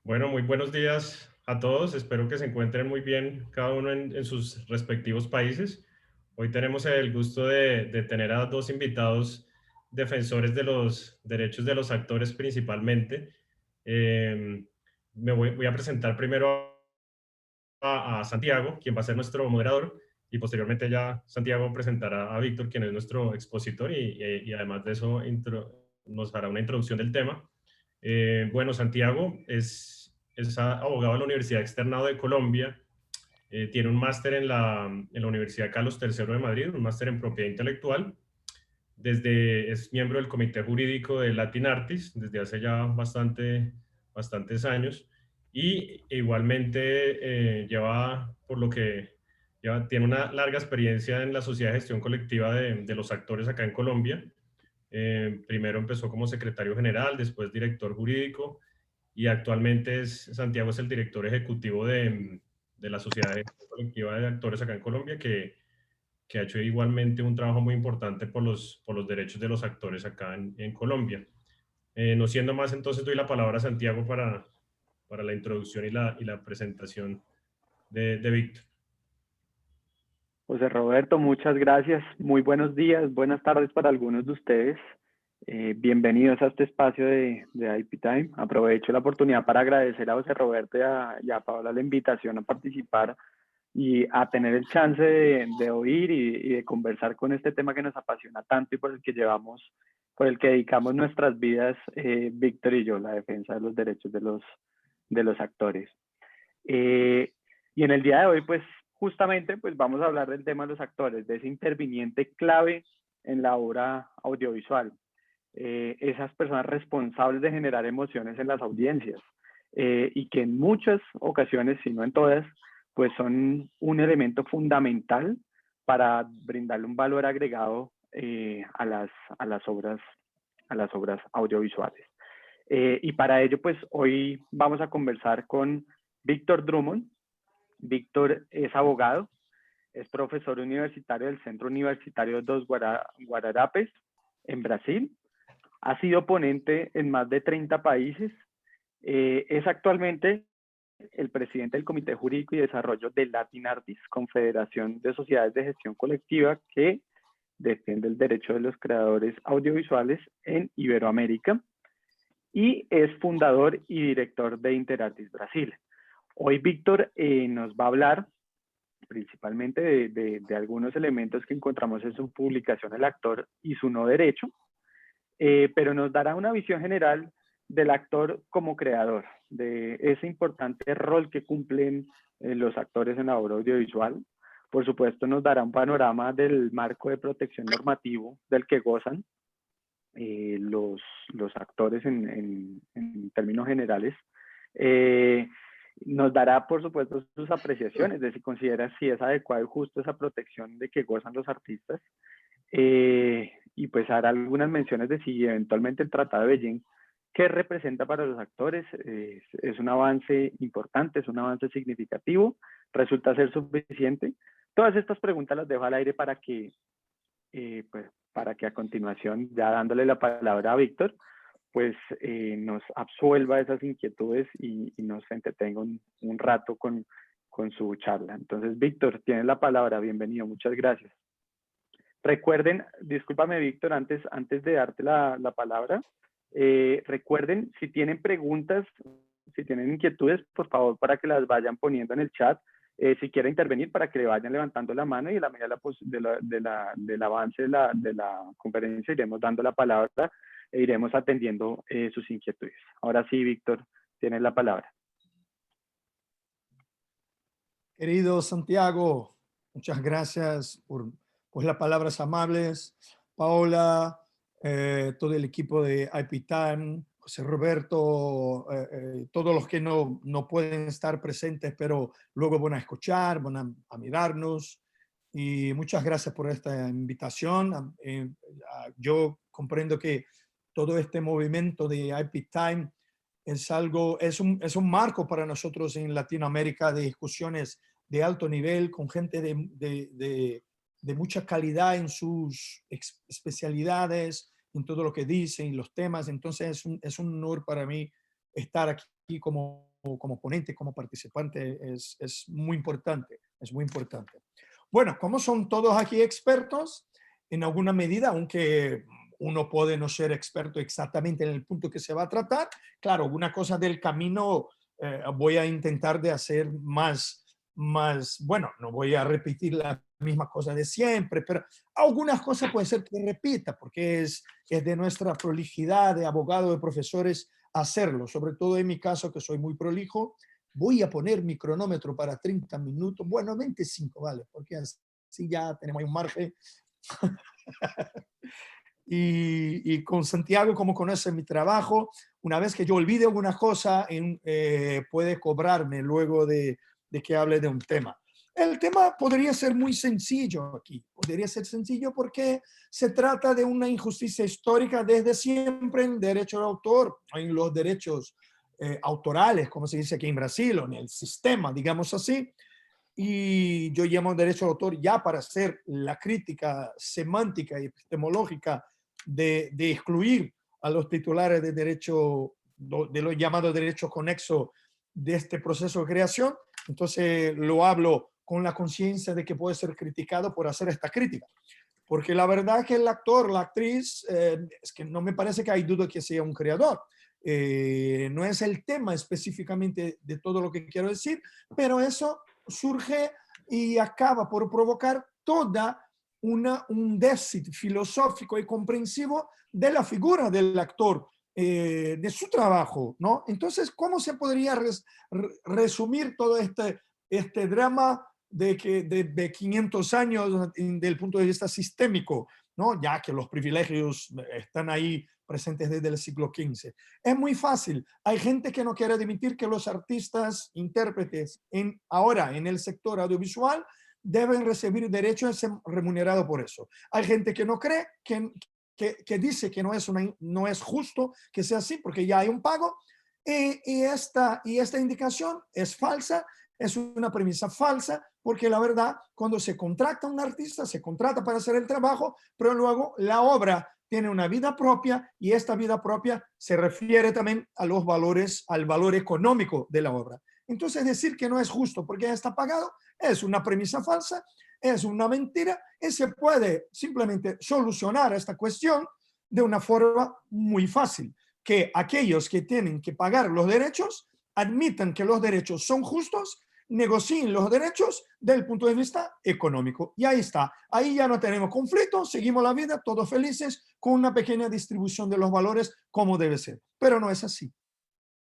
Bueno, muy buenos días a todos. Espero que se encuentren muy bien cada uno en sus respectivos países. Hoy tenemos el gusto de tener a dos invitados defensores de los derechos de los actores principalmente. Eh, voy a presentar primero a Santiago, quien va a ser nuestro moderador, y posteriormente ya Santiago presentará a Víctor, quien es nuestro expositor, y además de eso nos hará una introducción del tema. Bueno, Santiago es abogado de la Universidad Externado de Colombia, tiene un máster en la Universidad Carlos III de Madrid, un máster en propiedad intelectual. Es miembro del comité jurídico de Latin Artis desde hace ya bastantes años, y igualmente tiene una larga experiencia en la sociedad de gestión colectiva de los actores acá en Colombia. Primero empezó como secretario general, después director jurídico, y actualmente Santiago es el director ejecutivo de la sociedad de gestión colectiva de actores acá en Colombia, que ha hecho igualmente un trabajo muy importante por los derechos de los actores acá en Colombia. No siendo más, entonces doy la palabra a Santiago para la introducción y la presentación de Víctor. José Roberto, muchas gracias. Muy buenos días, buenas tardes para algunos de ustedes. Bienvenidos a este espacio de IP Time. Aprovecho la oportunidad para agradecer a José Roberto y a Paola la invitación a participar y a tener el chance de oír y de conversar con este tema que nos apasiona tanto y por el que dedicamos nuestras vidas, Víctor y yo, la defensa de los derechos de los actores. Eh, y en el día de hoy, pues justamente, pues vamos a hablar del tema de los actores, de ese interviniente clave en la obra audiovisual. Esas personas responsables de generar emociones en las audiencias y que en muchas ocasiones, si no en todas, pues son un elemento fundamental para brindarle un valor agregado a las obras audiovisuales. Y para ello, pues hoy vamos a conversar con Víctor Drummond. Víctor es abogado, es profesor universitario del Centro Universitario dos Guararapes en Brasil. Ha sido ponente en más de 30 países. Es actualmente el presidente del Comité Jurídico y Desarrollo de Latin Artis, Confederación de Sociedades de Gestión Colectiva que defiende el derecho de los creadores audiovisuales en Iberoamérica, y es fundador y director de Interartis Brasil. Hoy Víctor nos va a hablar principalmente de algunos elementos que encontramos en su publicación El actor y su no derecho, pero nos dará una visión general del actor como creador, de ese importante rol que cumplen los actores en la obra audiovisual. Por supuesto, nos dará un panorama del marco de protección normativo del que gozan los actores en términos generales. Nos dará, por supuesto, sus apreciaciones de si considera si es adecuada y justo esa protección de que gozan los artistas. Y pues hará algunas menciones de si eventualmente el Tratado de Beijing, ¿qué representa para los actores? Es un avance importante, es un avance significativo, resulta ser suficiente. Todas estas preguntas las dejo al aire pues, para que a continuación, ya dándole la palabra a Víctor, pues nos absuelva esas inquietudes y nos entretenga un rato con su charla. Entonces, Víctor, tienes la palabra. Bienvenido. Muchas gracias. Recuerden, discúlpame, Víctor, antes de darte la palabra, recuerden, si tienen preguntas, si tienen inquietudes, por favor, para que las vayan poniendo en el chat. Si quieren intervenir, para que le vayan levantando la mano, y a la medida del avance de la conferencia iremos dando la palabra e iremos atendiendo sus inquietudes. Ahora sí, Víctor, tienes la palabra. Querido Santiago, muchas gracias por las palabras amables. Paola, todo el equipo de IP Time, José Roberto, todos los que no pueden estar presentes, pero luego van a escuchar, van a mirarnos. Y muchas gracias por esta invitación. Yo comprendo que todo este movimiento de IP Time es un marco para nosotros en Latinoamérica de discusiones de alto nivel, con gente de mucha calidad en sus especialidades, en todo lo que dicen y los temas. Entonces es un honor para mí estar aquí como como ponente, como participante, es muy importante, es muy importante. Bueno, como son todos aquí expertos, en alguna medida, aunque uno puede no ser experto exactamente en el punto que se va a tratar, claro, una cosa del camino voy a intentar de hacer más, bueno, no voy a repetir la misma cosa de siempre, pero algunas cosas puede ser que repita, porque es de nuestra prolijidad de abogado, de profesores, hacerlo, sobre todo en mi caso, que soy muy prolijo. Voy a poner mi cronómetro para 30 minutos, bueno, 25, vale, porque así ya tenemos un margen. Y con Santiago, como conoce mi trabajo, una vez que yo olvide alguna cosa, puede cobrarme luego de que hable de un tema. El tema podría ser muy sencillo aquí, podría ser sencillo porque se trata de una injusticia histórica desde siempre en derecho de autor, en los derechos autorales, como se dice aquí en Brasil, o en el sistema, digamos así. Y yo llamo derecho de autor ya para hacer la crítica semántica y epistemológica de excluir a los titulares de derecho, de los llamados derechos conexos de este proceso de creación. Entonces lo hablo con la conciencia de que puede ser criticado por hacer esta crítica. Porque la verdad es que el actor, la actriz, es que no me parece que hay duda que sea un creador. No es el tema específicamente de todo lo que quiero decir, pero eso surge y acaba por provocar toda un déficit filosófico y comprensivo de la figura del actor, de su trabajo, ¿no? Entonces, ¿cómo se podría resumir todo este drama de 500 años desde el punto de vista sistémico, ¿no? Ya que los privilegios están ahí presentes desde el siglo XV? Es muy fácil. Hay gente que no quiere admitir que los artistas, intérpretes, ahora en el sector audiovisual, deben recibir derecho a ser remunerado por eso. Hay gente que no cree, que dice que no es justo que sea así porque ya hay un pago, y esta indicación es falsa, es una premisa falsa, porque la verdad, cuando se contrata a un artista, se contrata para hacer el trabajo, pero luego la obra tiene una vida propia y esta vida propia se refiere también a los valores, al valor económico de la obra. Entonces, decir que no es justo porque ya está pagado es una premisa falsa, es una mentira, y se puede simplemente solucionar esta cuestión de una forma muy fácil, que aquellos que tienen que pagar los derechos admitan que los derechos son justos, negocien los derechos desde el punto de vista económico. Y ahí está. Ahí ya no tenemos conflicto, seguimos la vida, todos felices, con una pequeña distribución de los valores como debe ser. Pero no es así.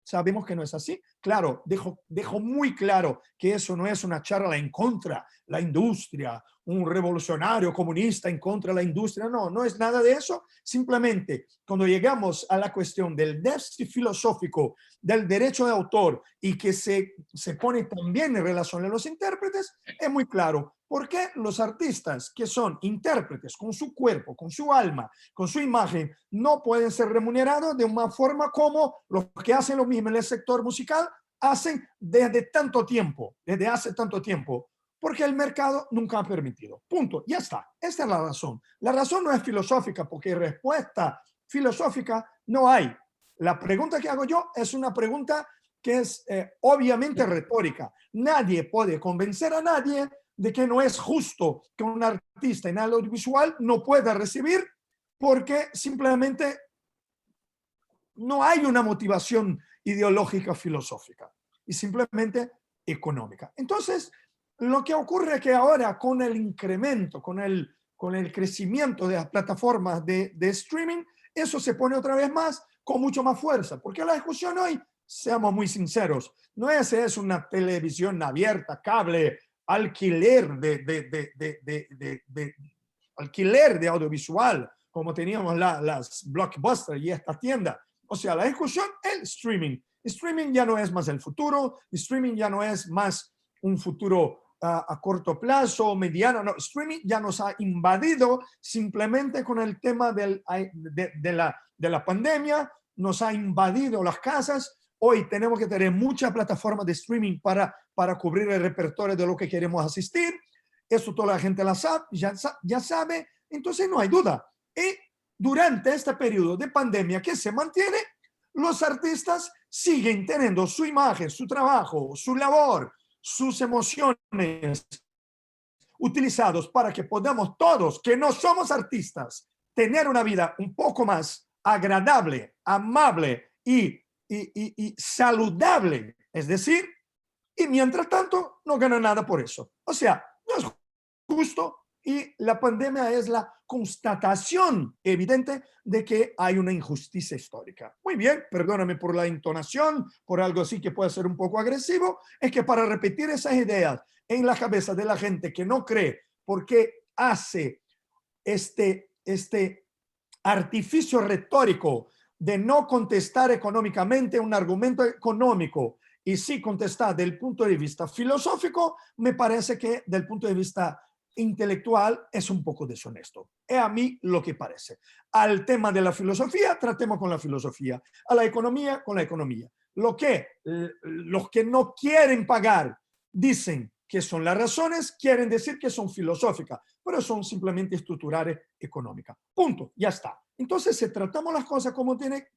Sabemos que no es así. Claro, dejo muy claro que eso no es una charla en contra de la industria, un revolucionario comunista en contra de la industria. No, no es nada de eso. Simplemente, cuando llegamos a la cuestión del déficit filosófico del derecho de autor y que se pone también en relación a los intérpretes, es muy claro. ¿Por qué los artistas que son intérpretes con su cuerpo, con su alma, con su imagen, no pueden ser remunerados de una forma como los que hacen lo mismo en el sector musical hacen desde tanto tiempo, desde hace tanto tiempo? Porque el mercado nunca ha permitido. Punto. Ya está. Esta es la razón. La razón no es filosófica, porque respuesta filosófica no hay. La pregunta que hago yo es una pregunta que es obviamente retórica. Nadie puede convencer a nadie de que no es justo que un artista en el audiovisual no pueda recibir, porque simplemente no hay una motivación ideológica filosófica y simplemente económica. Entonces, lo que ocurre es que ahora con el incremento, con el crecimiento de las plataformas de streaming, eso se pone otra vez más con mucho más fuerza, porque la discusión hoy, seamos muy sinceros, no es una televisión abierta, cable, alquiler alquiler de audiovisual, como teníamos las Blockbuster y esta tienda. O sea, la discusión, el streaming. Streaming ya no es más el futuro, streaming ya no es más un futuro a corto plazo, mediano, no, streaming ya nos ha invadido simplemente con el tema de la pandemia, nos ha invadido las casas. Hoy tenemos que tener muchas plataformas de streaming para cubrir el repertorio de lo que queremos asistir. Eso toda la gente ya sabe, entonces no hay duda. Y durante este periodo de pandemia que se mantiene, los artistas siguen teniendo su imagen, su trabajo, su labor, sus emociones utilizados para que podamos todos, que no somos artistas, tener una vida un poco más agradable, amable y saludable. Es decir, y mientras tanto no gana nada por eso. O sea, no es justo y la pandemia es la constatación evidente de que hay una injusticia histórica. Muy bien, perdóname por la entonación, por algo así que puede ser un poco agresivo, es que para repetir esas ideas en la cabeza de la gente que no cree porque hace este artificio retórico de no contestar económicamente un argumento económico y sí contestar del punto de vista filosófico, me parece que del punto de vista intelectual es un poco deshonesto. Es a mí lo que parece. Al tema de la filosofía, tratemos con la filosofía. A la economía, con la economía. Los que no quieren pagar dicen que son las razones, quieren decir que son filosóficas, pero son simplemente estructurales económicas. Punto, ya está. Entonces, si tratamos las cosas como tiene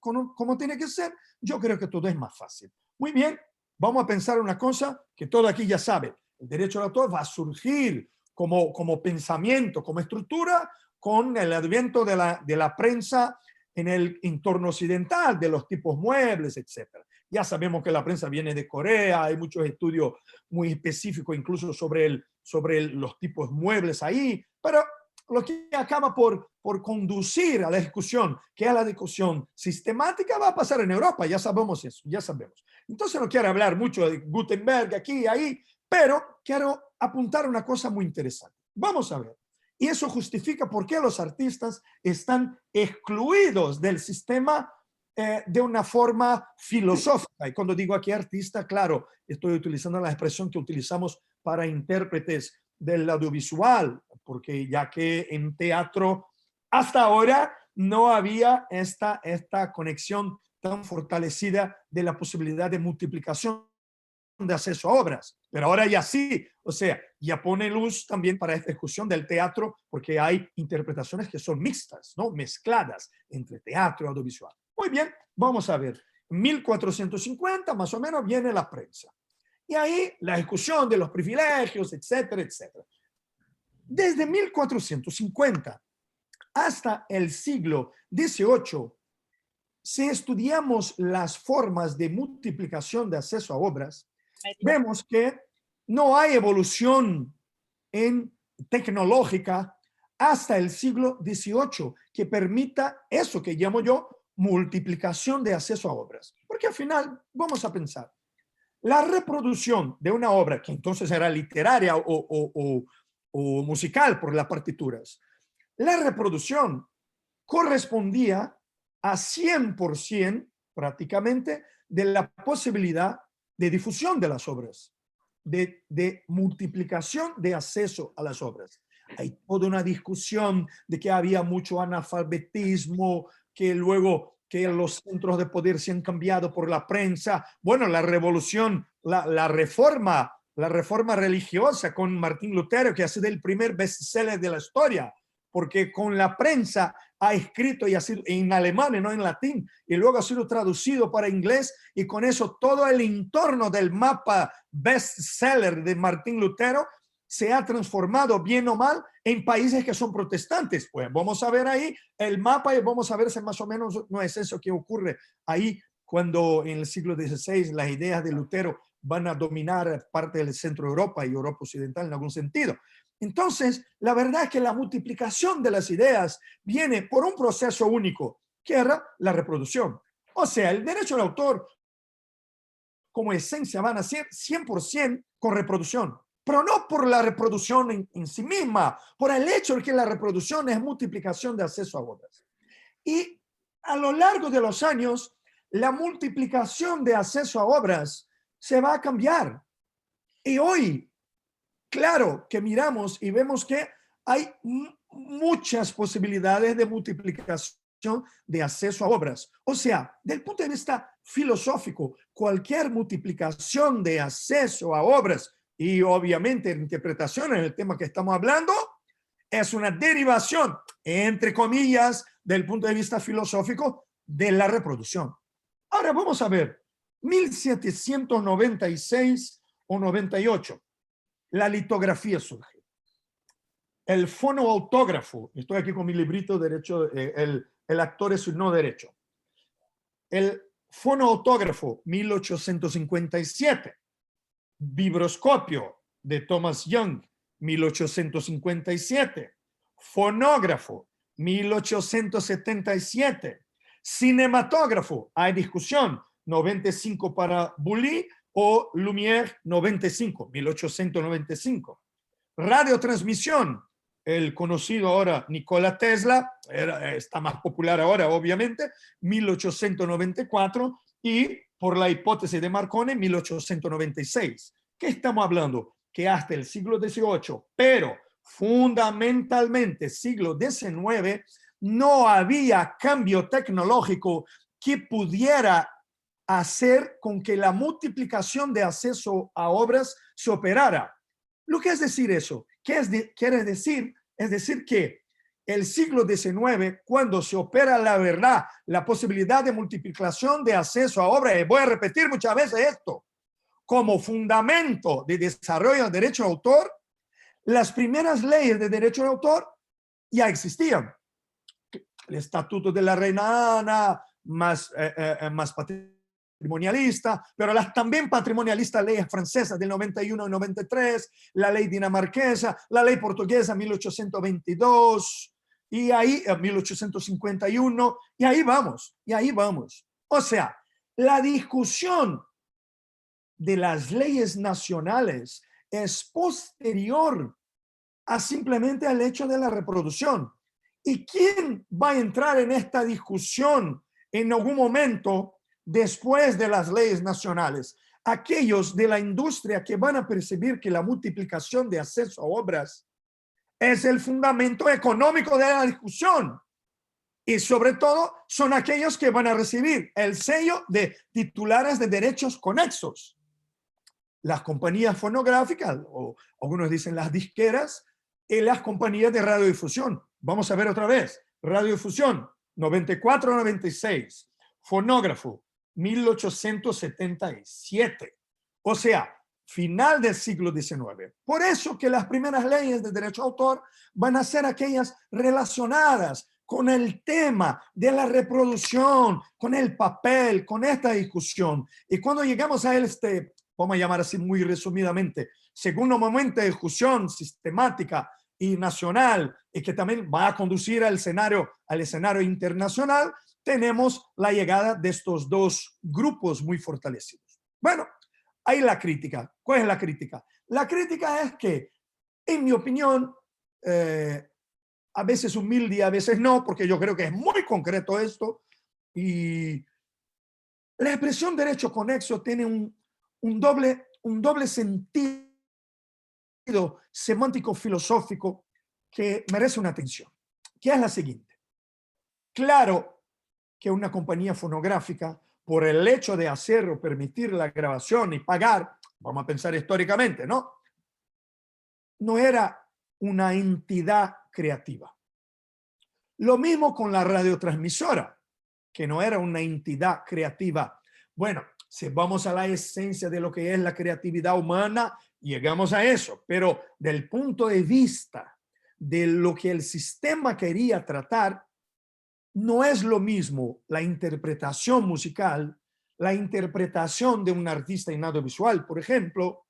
que ser, yo creo que todo es más fácil. Muy bien, vamos a pensar una cosa que todo aquí ya sabe. El derecho al autor va a surgir como pensamiento, como estructura, con el advento de la prensa en el entorno occidental, de los tipos muebles, etc. Ya sabemos que la prensa viene de Corea, hay muchos estudios muy específicos incluso sobre los tipos muebles ahí, pero lo que acaba por conducir a la discusión, que es la discusión sistemática, va a pasar en Europa, ya sabemos eso, ya sabemos. Entonces no quiero hablar mucho de Gutenberg aquí y ahí, pero quiero apuntar una cosa muy interesante. Vamos a ver. Y eso justifica por qué los artistas están excluidos del sistema de una forma filosófica. Y cuando digo aquí artista, claro, estoy utilizando la expresión que utilizamos para intérpretes del audiovisual, porque ya que en teatro hasta ahora no había esta conexión tan fortalecida de la posibilidad de multiplicación de acceso a obras, pero ahora ya sí, o sea, ya pone luz también para esta discusión del teatro, porque hay interpretaciones que son mixtas, ¿no? Mezcladas entre teatro y audiovisual. Muy bien, vamos a ver, 1450 más o menos viene la prensa, y ahí la discusión de los privilegios, etcétera, etcétera. Desde 1450 hasta el siglo XVIII, si estudiamos las formas de multiplicación de acceso a obras, vemos que no hay evolución tecnológica hasta el siglo XVIII que permita eso que llamo yo multiplicación de acceso a obras. Porque al final, vamos a pensar, la reproducción de una obra, que entonces era literaria o musical por las partituras, la reproducción correspondía a 100% prácticamente de la posibilidad de difusión de las obras, de multiplicación de acceso a las obras. Hay toda una discusión de que había mucho analfabetismo, que luego que los centros de poder se han cambiado por la prensa. Bueno, la revolución, la reforma religiosa con Martín Lutero, que ha sido el primer bestseller de la historia, porque con la prensa ha escrito y ha sido en alemán y no en latín, y luego ha sido traducido para inglés, y con eso todo el entorno del mapa bestseller de Martín Lutero se ha transformado, bien o mal, en países que son protestantes. Pues vamos a ver ahí el mapa y vamos a ver si más o menos no es eso que ocurre ahí cuando en el siglo XVI las ideas de Lutero van a dominar parte del centro de Europa y Europa occidental en algún sentido. Entonces, la verdad es que la multiplicación de las ideas viene por un proceso único, que era la reproducción. O sea, el derecho al autor, como esencia, van a ser 100% con reproducción, pero no por la reproducción en sí misma, por el hecho de que la reproducción es multiplicación de acceso a obras. Y a lo largo de los años, la multiplicación de acceso a obras se va a cambiar. Y hoy, claro que miramos y vemos que hay muchas posibilidades de multiplicación de acceso a obras. O sea, del punto de vista filosófico, cualquier multiplicación de acceso a obras y obviamente interpretación en el tema que estamos hablando es una derivación, entre comillas, del punto de vista filosófico de la reproducción. Ahora vamos a ver, 1796 o 98, la litografía surge. El fonoautógrafo, estoy aquí con mi librito derecho, el actor es no derecho. El fonoautógrafo, 1857. Vibroscopio de Thomas Young, 1857. Fonógrafo, 1877. Cinematógrafo, hay discusión, 95 para Boully o Lumière, 95, 1895. Radiotransmisión, el conocido ahora Nikola Tesla, está más popular ahora obviamente, 1894, y por la hipótesis de Marconi, 1896. ¿Qué estamos hablando? Que hasta el siglo XVIII, pero fundamentalmente siglo XIX, no había cambio tecnológico que pudiera hacer con que la multiplicación de acceso a obras se operara. Lo que es decir eso, quiere decir, es decir que el siglo XIX, cuando se opera la verdad, la posibilidad de multiplicación de acceso a obras, y voy a repetir muchas veces esto, como fundamento de desarrollo del derecho de autor, las primeras leyes de derecho de autor ya existían. El Estatuto de la Reina Ana, más patrimonialista, pero las también patrimonialistas leyes francesas del 91 y 93, la ley dinamarquesa, la ley portuguesa 1822, y ahí 1851, y ahí vamos, y ahí vamos. O sea, la discusión de las leyes nacionales es posterior a simplemente al hecho de la reproducción. ¿Y quién va a entrar en esta discusión en algún momento después de las leyes nacionales? Aquellos de la industria que van a percibir que la multiplicación de acceso a obras es el fundamento económico de la discusión. Y sobre todo son aquellos que van a recibir el sello de titulares de derechos conexos. Las compañías fonográficas, o algunos dicen las disqueras, y las compañías de radiodifusión. Vamos a ver otra vez. Radiodifusión, 94-96. Fonógrafo, 1877. O sea, final del siglo XIX. Por eso que las primeras leyes de derecho de autor van a ser aquellas relacionadas con el tema de la reproducción, con el papel, con esta discusión. Y cuando llegamos a vamos a llamar así muy resumidamente, segundo momento de discusión sistemática y nacional, y que también va a conducir al escenario internacional, tenemos la llegada de estos dos grupos muy fortalecidos. Bueno, ahí la crítica. ¿Cuál es la crítica? La crítica es que, en mi opinión, a veces humilde y a veces no, porque yo creo que es muy concreto esto, y la expresión derecho conexo tiene un doble sentido semántico filosófico que merece una atención, que es la siguiente. Claro que una compañía fonográfica, por el hecho de hacer o permitir la grabación y pagar, vamos a pensar históricamente, ¿no? No era una entidad creativa. Lo mismo con la radiotransmisora, que no era una entidad creativa. Bueno, si vamos a la esencia de lo que es la creatividad humana, llegamos a eso, pero del punto de vista de lo que el sistema quería tratar, no es lo mismo la interpretación musical, la interpretación de un artista en audiovisual, por ejemplo,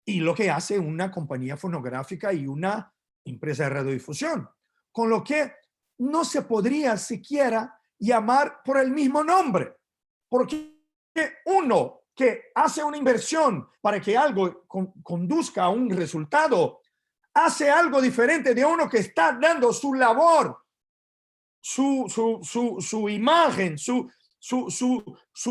y lo que hace una compañía fonográfica y una empresa de radiodifusión, con lo que no se podría siquiera llamar por el mismo nombre, porque uno que hace una inversión para que algo conduzca a un resultado, hace algo diferente de uno que está dando su labor, su imagen, su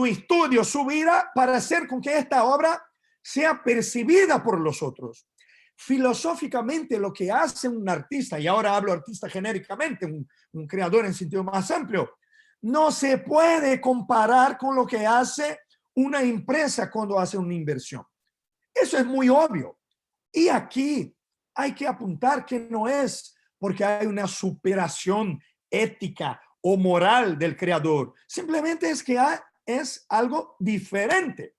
estudio, su vida, para hacer con que esta obra sea percibida por los otros. Filosóficamente, lo que hace un artista, y ahora hablo artista genéricamente, un creador en sentido más amplio, no se puede comparar con lo que hace una empresa cuando hace una inversión. Eso es muy obvio. Y aquí hay que apuntar que no es porque hay una superación ética o moral del creador. Simplemente es que es algo diferente,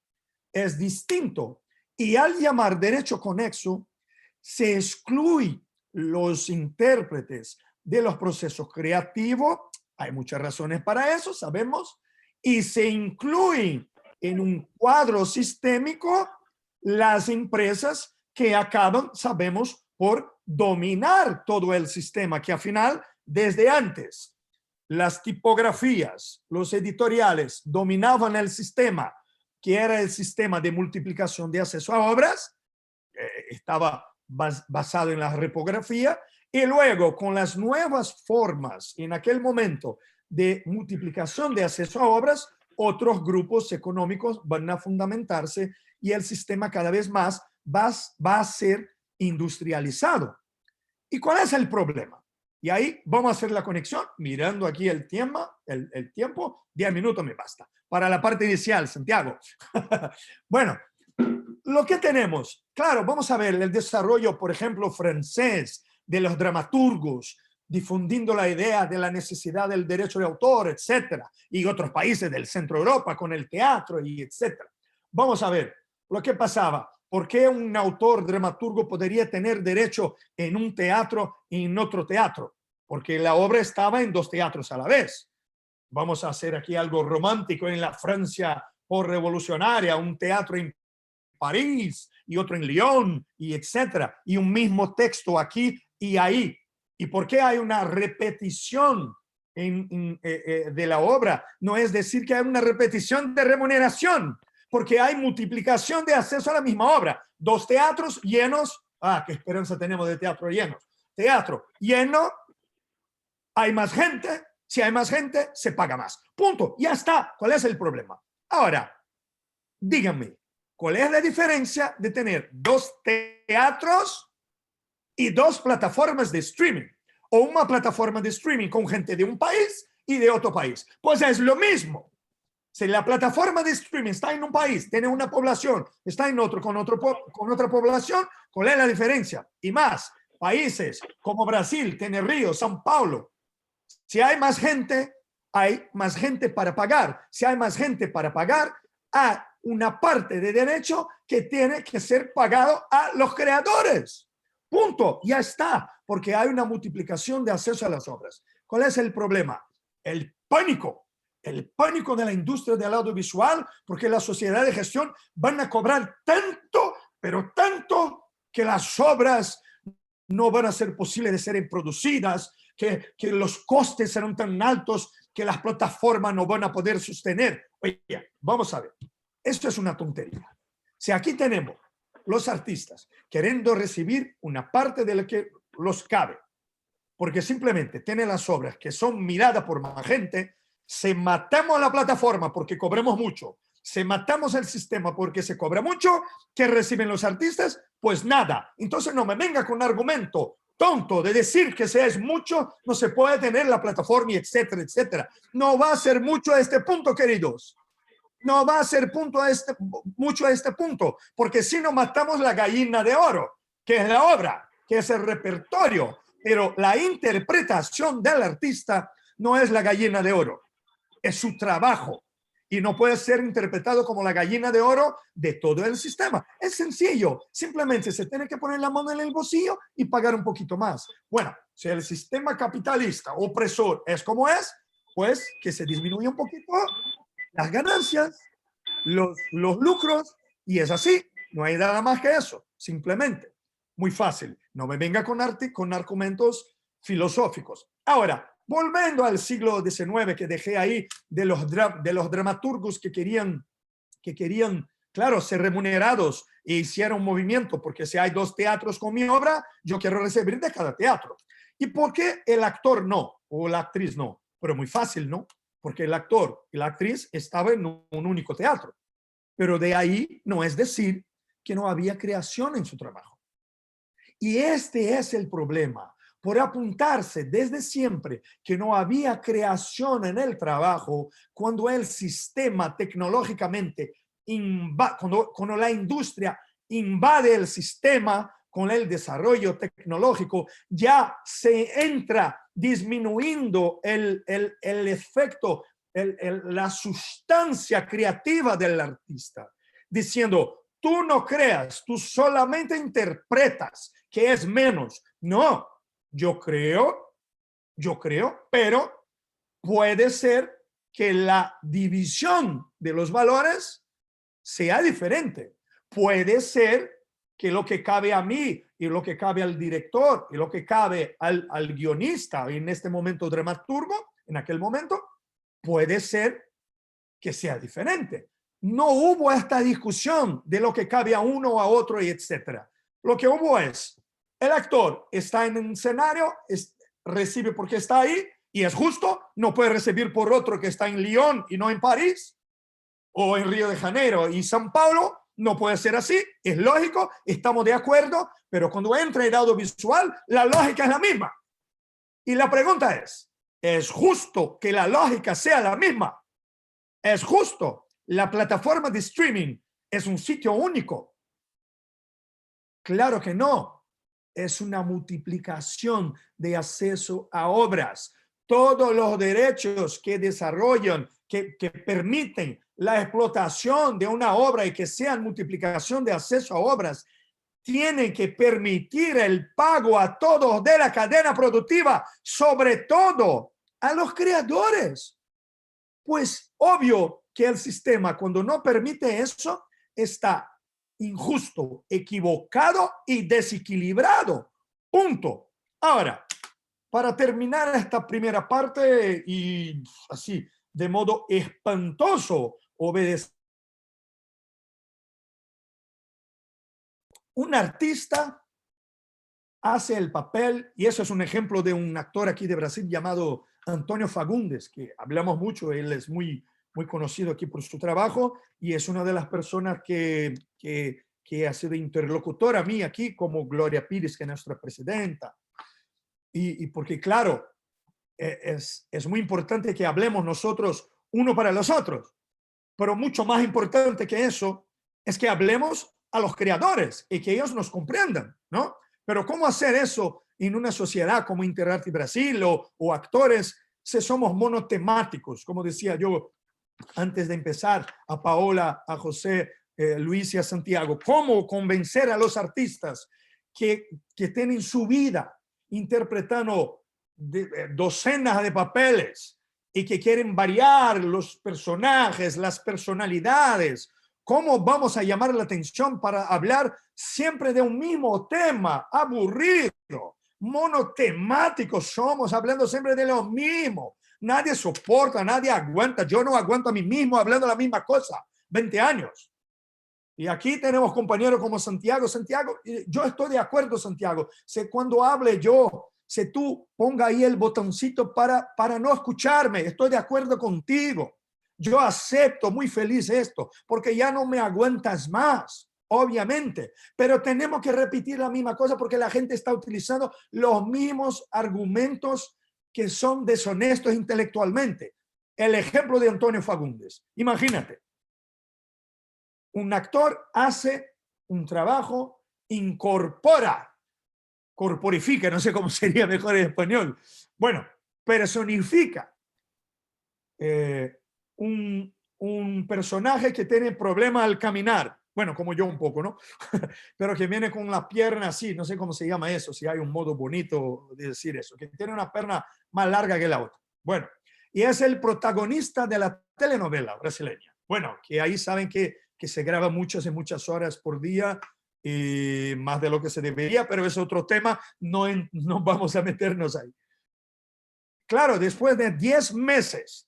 es distinto. Y al llamar derecho conexo, se excluye los intérpretes de los procesos creativos. Hay muchas razones para eso, sabemos. Y se incluye en un cuadro sistémico las empresas que acaban, sabemos, por dominar todo el sistema, que al final, desde antes, las tipografías, los editoriales dominaban el sistema, que era el sistema de multiplicación de acceso a obras, estaba basado en la repografía, y luego con las nuevas formas en aquel momento de multiplicación de acceso a obras, otros grupos económicos van a fundamentarse y el sistema cada vez más va a ser industrializado. ¿Y cuál es el problema? Y ahí vamos a hacer la conexión mirando aquí el tiempo, 10 minutos me basta. Para la parte inicial, Santiago. Bueno, lo que tenemos, claro, vamos a ver el desarrollo, por ejemplo, francés de los dramaturgos, difundiendo la idea de la necesidad del derecho de autor, etcétera, y otros países del centro de Europa con el teatro y etcétera. Vamos a ver lo que pasaba. ¿Por qué un autor dramaturgo podría tener derecho en un teatro y en otro teatro? Porque la obra estaba en dos teatros a la vez. Vamos a hacer aquí algo romántico en la Francia postrevolucionaria, un teatro en París y otro en Lyon y etcétera, y un mismo texto aquí y ahí. ¿Y por qué hay una repetición de la obra? No es decir que hay una repetición de remuneración, porque hay multiplicación de acceso a la misma obra. Dos teatros llenos. Ah, qué esperanza tenemos de teatro llenos. Teatro lleno, hay más gente. Si hay más gente, se paga más. Punto. Ya está. ¿Cuál es el problema? Ahora, díganme, ¿cuál es la diferencia de tener dos teatros y dos plataformas de streaming? O una plataforma de streaming con gente de un país y de otro país. Pues es lo mismo. Si la plataforma de streaming está en un país, tiene una población, está en otro con otra población, ¿cuál es la diferencia? Y más, países como Brasil, tiene Río, São Paulo. Si hay más gente para pagar. Si hay más gente para pagar, hay una parte de derecho que tiene que ser pagado a los creadores. Punto. Ya está. Porque hay una multiplicación de acceso a las obras. ¿Cuál es el problema? El pánico de la industria del audiovisual, porque la sociedad de gestión van a cobrar tanto, pero tanto, que las obras no van a ser posibles de ser producidas, que los costes serán tan altos que las plataformas no van a poder sostener. Oye, vamos a ver, esto es una tontería. Si aquí tenemos los artistas queriendo recibir una parte de lo que los cabe, porque simplemente tienen las obras que son miradas por más gente, se matamos a la plataforma porque cobremos mucho, se matamos el sistema porque se cobra mucho, ¿qué reciben los artistas? Pues nada. Entonces no me venga con un argumento tonto de decir que si es mucho, no se puede tener la plataforma, etcétera, etcétera. No va a ser mucho a este punto, queridos. No va a ser mucho a este punto, porque si no matamos la gallina de oro, que es la obra, que es el repertorio, pero la interpretación del artista no es la gallina de oro. Es su trabajo y no puede ser interpretado como la gallina de oro de todo el sistema. Es sencillo, simplemente se tiene que poner la mano en el bolsillo y pagar un poquito más. Bueno, si el sistema capitalista opresor es como es, pues que se disminuya un poquito las ganancias, los lucros, y es así, no hay nada más que eso, simplemente. Muy fácil, no me venga con argumentos filosóficos. Ahora, volviendo al siglo XIX que dejé ahí, de los dramaturgos que querían, claro, ser remunerados e hicieron un movimiento, porque si hay dos teatros con mi obra, yo quiero recibir de cada teatro. ¿Y por qué el actor no? O la actriz no. Pero muy fácil, ¿no? Porque el actor y la actriz estaban en un único teatro. Pero de ahí no es decir que no había creación en su trabajo. Y este es el problema. Por apuntarse desde siempre que no había creación en el trabajo, cuando el sistema tecnológicamente, cuando la industria invade el sistema con el desarrollo tecnológico, ya se entra disminuyendo el efecto la sustancia creativa del artista, diciendo, tú no creas, tú solamente interpretas, que es menos. No, yo creo, pero puede ser que la división de los valores sea diferente. Puede ser que lo que cabe a mí y lo que cabe al director y lo que cabe al guionista, en este momento dramaturgo, en aquel momento, puede ser que sea diferente. No hubo esta discusión de lo que cabe a uno o a otro y etcétera. Lo que hubo es, el actor está en un escenario, recibe porque está ahí y es justo, no puede recibir por otro que está en Lyon y no en París, o en Río de Janeiro y São Paulo. No puede ser así, es lógico, estamos de acuerdo, pero cuando entra el audiovisual, la lógica es la misma. Y la pregunta ¿es justo que la lógica sea la misma? ¿Es justo? La plataforma de streaming es un sitio único. Claro que no. Es una multiplicación de acceso a obras. Todos los derechos que desarrollan, que permiten la explotación de una obra y que sean multiplicación de acceso a obras, tienen que permitir el pago a todos de la cadena productiva, sobre todo a los creadores. Pues obvio que el sistema, cuando no permite eso, está injusto, equivocado y desequilibrado. Punto. Ahora, para terminar esta primera parte y así, de modo espantoso, obedecer. Un artista hace el papel, y eso es un ejemplo de un actor aquí de Brasil llamado Antônio Fagundes, que hablamos mucho, él es muy conocido aquí por su trabajo y es una de las personas que ha sido interlocutora a mí aquí, como Gloria Pires, que es nuestra presidenta. Y porque, claro, es muy importante que hablemos nosotros uno para los otros, pero mucho más importante que eso es que hablemos a los creadores y que ellos nos comprendan, ¿no? Pero ¿cómo hacer eso en una sociedad como Interarte Brasil o actores si somos monotemáticos? Como decía yo antes de empezar, a Paola, a José, Luis y a Santiago, ¿cómo convencer a los artistas que tienen su vida interpretando docenas de papeles y que quieren variar los personajes, las personalidades? ¿Cómo vamos a llamar la atención para hablar siempre de un mismo tema? Aburrido, monotemáticos somos, hablando siempre de lo mismo. Nadie soporta, nadie aguanta. Yo no aguanto a mí mismo hablando la misma cosa. 20 años. Y aquí tenemos compañeros como Santiago. Santiago, yo estoy de acuerdo, Santiago. Cuando hable yo, si tú ponga ahí el botoncito para no escucharme, estoy de acuerdo contigo. Yo acepto muy feliz esto, porque ya no me aguantas más, obviamente. Pero tenemos que repetir la misma cosa porque la gente está utilizando los mismos argumentos que son deshonestos intelectualmente. El ejemplo de Antônio Fagundes. Imagínate, un actor hace un trabajo, corporifica, no sé cómo sería mejor en español. Bueno, personifica un personaje que tiene problemas al caminar. Bueno, como yo un poco, ¿no? Pero que viene con la pierna así, no sé cómo se llama eso, si hay un modo bonito de decir eso, que tiene una pierna más larga que la otra. Bueno, y es el protagonista de la telenovela brasileña. Bueno, que ahí saben que se graba muchas y muchas horas por día, y más de lo que se debería, pero es otro tema, no vamos a meternos ahí. Claro, después de 10 meses,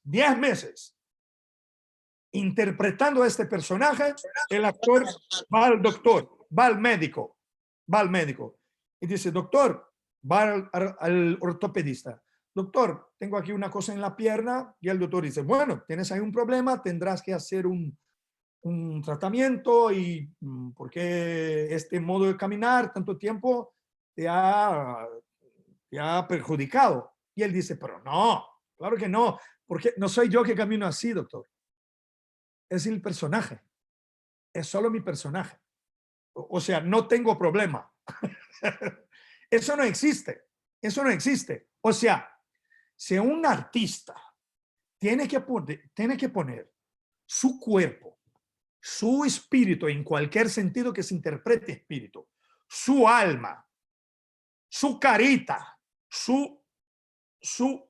interpretando a este personaje, el actor va al doctor, va al médico y dice, doctor, va al ortopedista. Doctor, tengo aquí una cosa en la pierna, y el doctor dice, bueno, tienes ahí un problema, tendrás que hacer un tratamiento y porque este modo de caminar tanto tiempo te ha perjudicado. Y él dice, pero no, claro que no, porque no soy yo que camino así, doctor. Es el personaje, es solo mi personaje. O sea, no tengo problema. Eso no existe, eso no existe. O sea, si un artista tiene que poner su cuerpo, su espíritu, en cualquier sentido que se interprete espíritu, su alma, su carita, su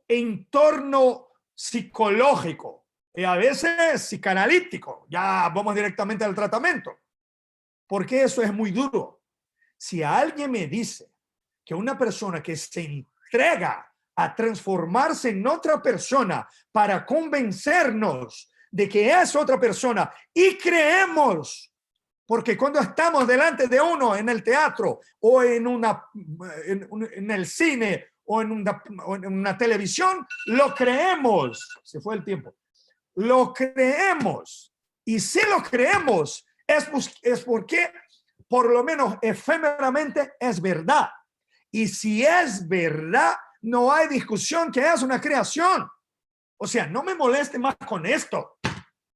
entorno psicológico y a veces psicanalítico. Ya vamos directamente al tratamiento, porque eso es muy duro. Si alguien me dice que una persona que se entrega a transformarse en otra persona para convencernos de que es otra persona y creemos, porque cuando estamos delante de uno en el teatro o en el cine o en una televisión, lo creemos. Se fue el tiempo. Lo creemos. Y si lo creemos, es porque por lo menos efémeramente es verdad. Y si es verdad, no hay discusión que es una creación. O sea, no me moleste más con esto.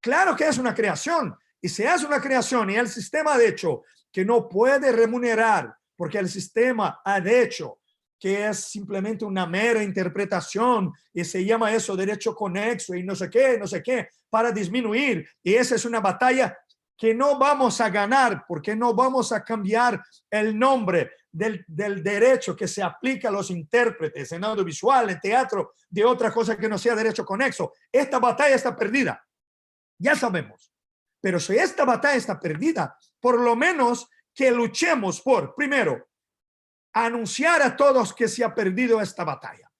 Claro que es una creación. Y si es una creación y el sistema ha dicho que no puede remunerar porque el sistema ha dicho que es simplemente una mera interpretación y se llama eso derecho conexo y no sé qué, para disminuir. Y esa es una batalla que no vamos a ganar porque no vamos a cambiar el nombre del derecho que se aplica a los intérpretes en audiovisual, en teatro, de otra cosa que no sea derecho conexo. Esta batalla está perdida. Ya sabemos. Pero si esta batalla está perdida, por lo menos que luchemos por, primero, anunciar a todos que se ha perdido esta batalla.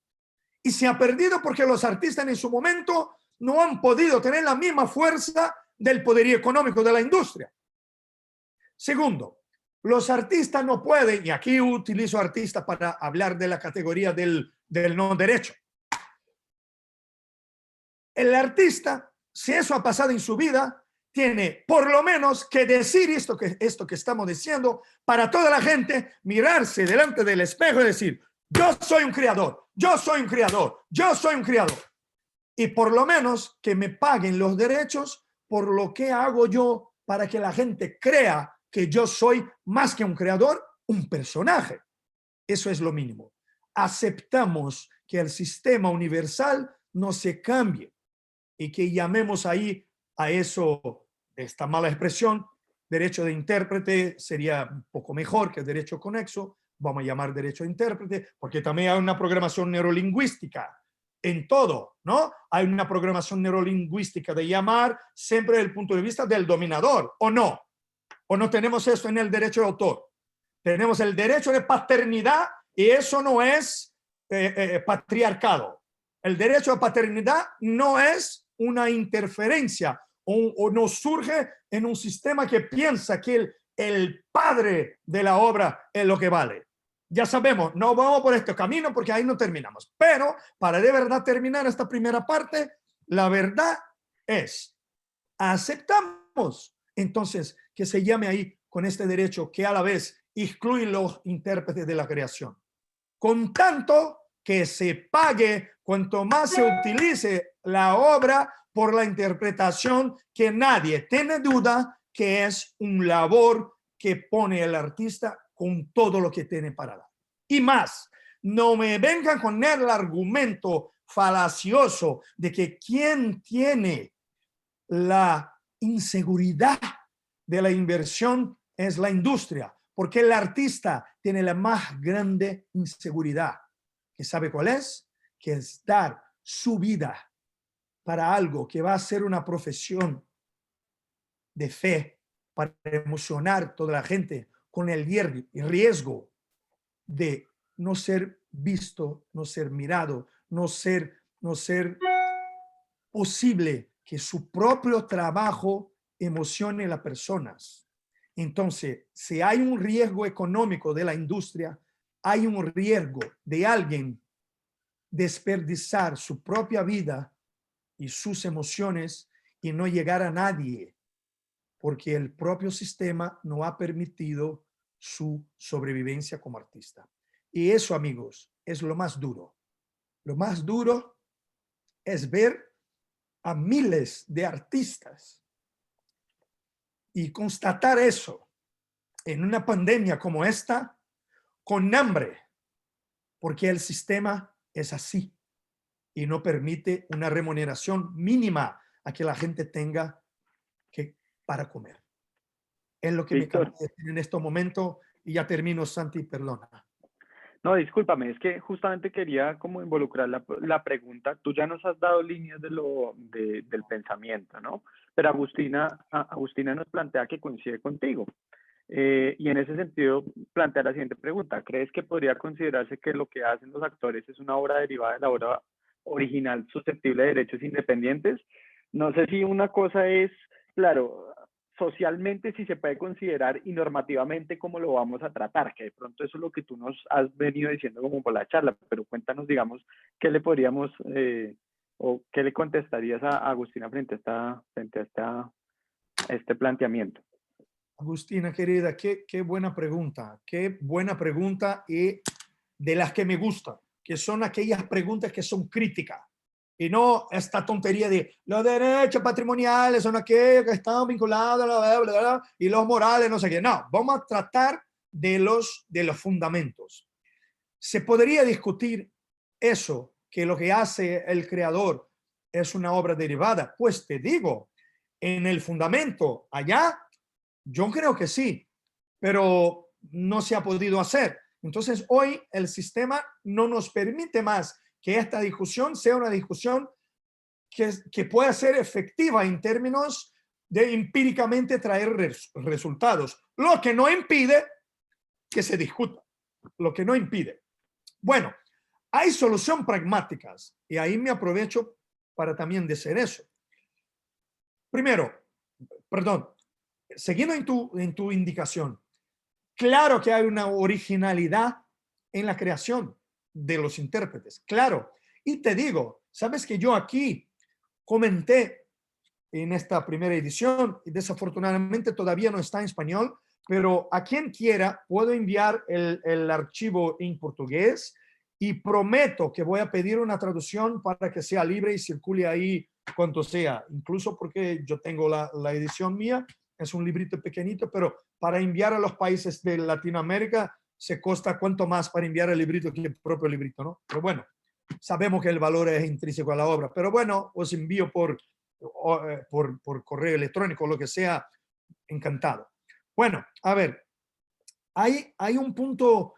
Y se ha perdido porque los artistas en su momento no han podido tener la misma fuerza del poderío económico de la industria. Segundo, los artistas no pueden, y aquí utilizo artista para hablar de la categoría del no derecho. El artista, si eso ha pasado en su vida, tiene por lo menos que decir esto que estamos diciendo para toda la gente, mirarse delante del espejo y decir, yo soy un creador, yo soy un creador, yo soy un creador. Y por lo menos que me paguen los derechos por lo que hago yo para que la gente crea que yo soy más que un creador, un personaje. Eso es lo mínimo. Aceptamos que el sistema universal no se cambie y que llamemos ahí a eso, esta mala expresión, derecho de intérprete sería un poco mejor que derecho conexo, vamos a llamar derecho de intérprete, porque también hay una programación neurolingüística en todo, ¿no? Hay una programación neurolingüística de llamar siempre desde el punto de vista del dominador, ¿o no? ¿O no tenemos eso en el derecho de autor? Tenemos el derecho de paternidad y eso no es patriarcado. El derecho a paternidad no es una interferencia o no surge en un sistema que piensa que el padre de la obra es lo que vale. Ya sabemos, no vamos por este camino porque ahí no terminamos. Pero para de verdad terminar esta primera parte, la verdad es, aceptamos entonces que se llame ahí con este derecho que a la vez excluye los intérpretes de la creación. Con tanto que se pague cuanto más se utilice la obra por la interpretación, que nadie tiene duda que es un labor que pone el artista con todo lo que tiene para dar. Y más, no me vengan con el argumento falacioso de que quien tiene la inseguridad de la inversión es la industria, porque el artista tiene la más grande inseguridad. ¿Que sabe cuál es? Que es dar su vida para algo que va a ser una profesión de fe, para emocionar a toda la gente con el riesgo de no ser visto, no ser mirado, no ser posible que su propio trabajo emocione a las personas. Entonces, si hay un riesgo económico de la industria, hay un riesgo de alguien desperdiciar su propia vida y sus emociones y no llegar a nadie, porque el propio sistema no ha permitido su sobrevivencia como artista. Y eso, amigos, es lo más duro. Lo más duro es ver a miles de artistas y constatar eso en una pandemia como esta, con hambre, porque el sistema es así. y no permite una remuneración mínima a que la gente tenga para comer. Es lo que me Víctor, cabe decir en este momento y ya termino, Santi, perdona. no, discúlpame, es que justamente quería como involucrar la pregunta. Tú ya nos has dado líneas del pensamiento, ¿no? Pero Agustina nos plantea que coincide contigo. Y en ese sentido, plantea la siguiente pregunta. ¿Crees que podría considerarse que lo que hacen los actores es una obra derivada de la obra original susceptible de derechos independientes? No sé si una cosa es, claro, socialmente si se puede considerar y normativamente cómo lo vamos a tratar, que de pronto eso es lo que tú nos has venido diciendo como por la charla, pero cuéntanos, digamos, qué le podríamos o qué le contestarías a Agustina frente a este planteamiento. Agustina, querida, qué buena pregunta, y de las que me gustan, que son aquellas preguntas que son críticas y no esta tontería de los derechos patrimoniales son aquellos que están vinculados a la bla, bla, bla, y los morales, no sé qué. No, vamos a tratar de los fundamentos. Se podría discutir eso, que lo que hace el creador es una obra derivada. Pues te digo, en el fundamento, allá, yo creo que sí, pero no se ha podido hacer. Entonces, hoy el sistema no nos permite más que esta discusión sea una discusión que pueda ser efectiva en términos de empíricamente traer resultados, lo que no impide que se discuta, lo que no impide. Bueno, hay soluciones pragmáticas y ahí me aprovecho para también decir eso. Primero, perdón, siguiendo en tu indicación, claro que hay una originalidad en la creación de los intérpretes, claro. Y te digo, sabes que yo aquí comenté en esta primera edición, y desafortunadamente todavía no está en español, pero a quien quiera puedo enviar el archivo en portugués y prometo que voy a pedir una traducción para que sea libre y circule ahí cuanto sea, incluso porque yo tengo la edición mía, es un librito pequeñito, pero para enviar a los países de Latinoamérica se costa cuánto más para enviar el librito que el propio librito, ¿no? Pero bueno, sabemos que el valor es intrínseco a la obra, pero bueno, os envío por correo electrónico, lo que sea, encantado. Bueno, a ver, hay un punto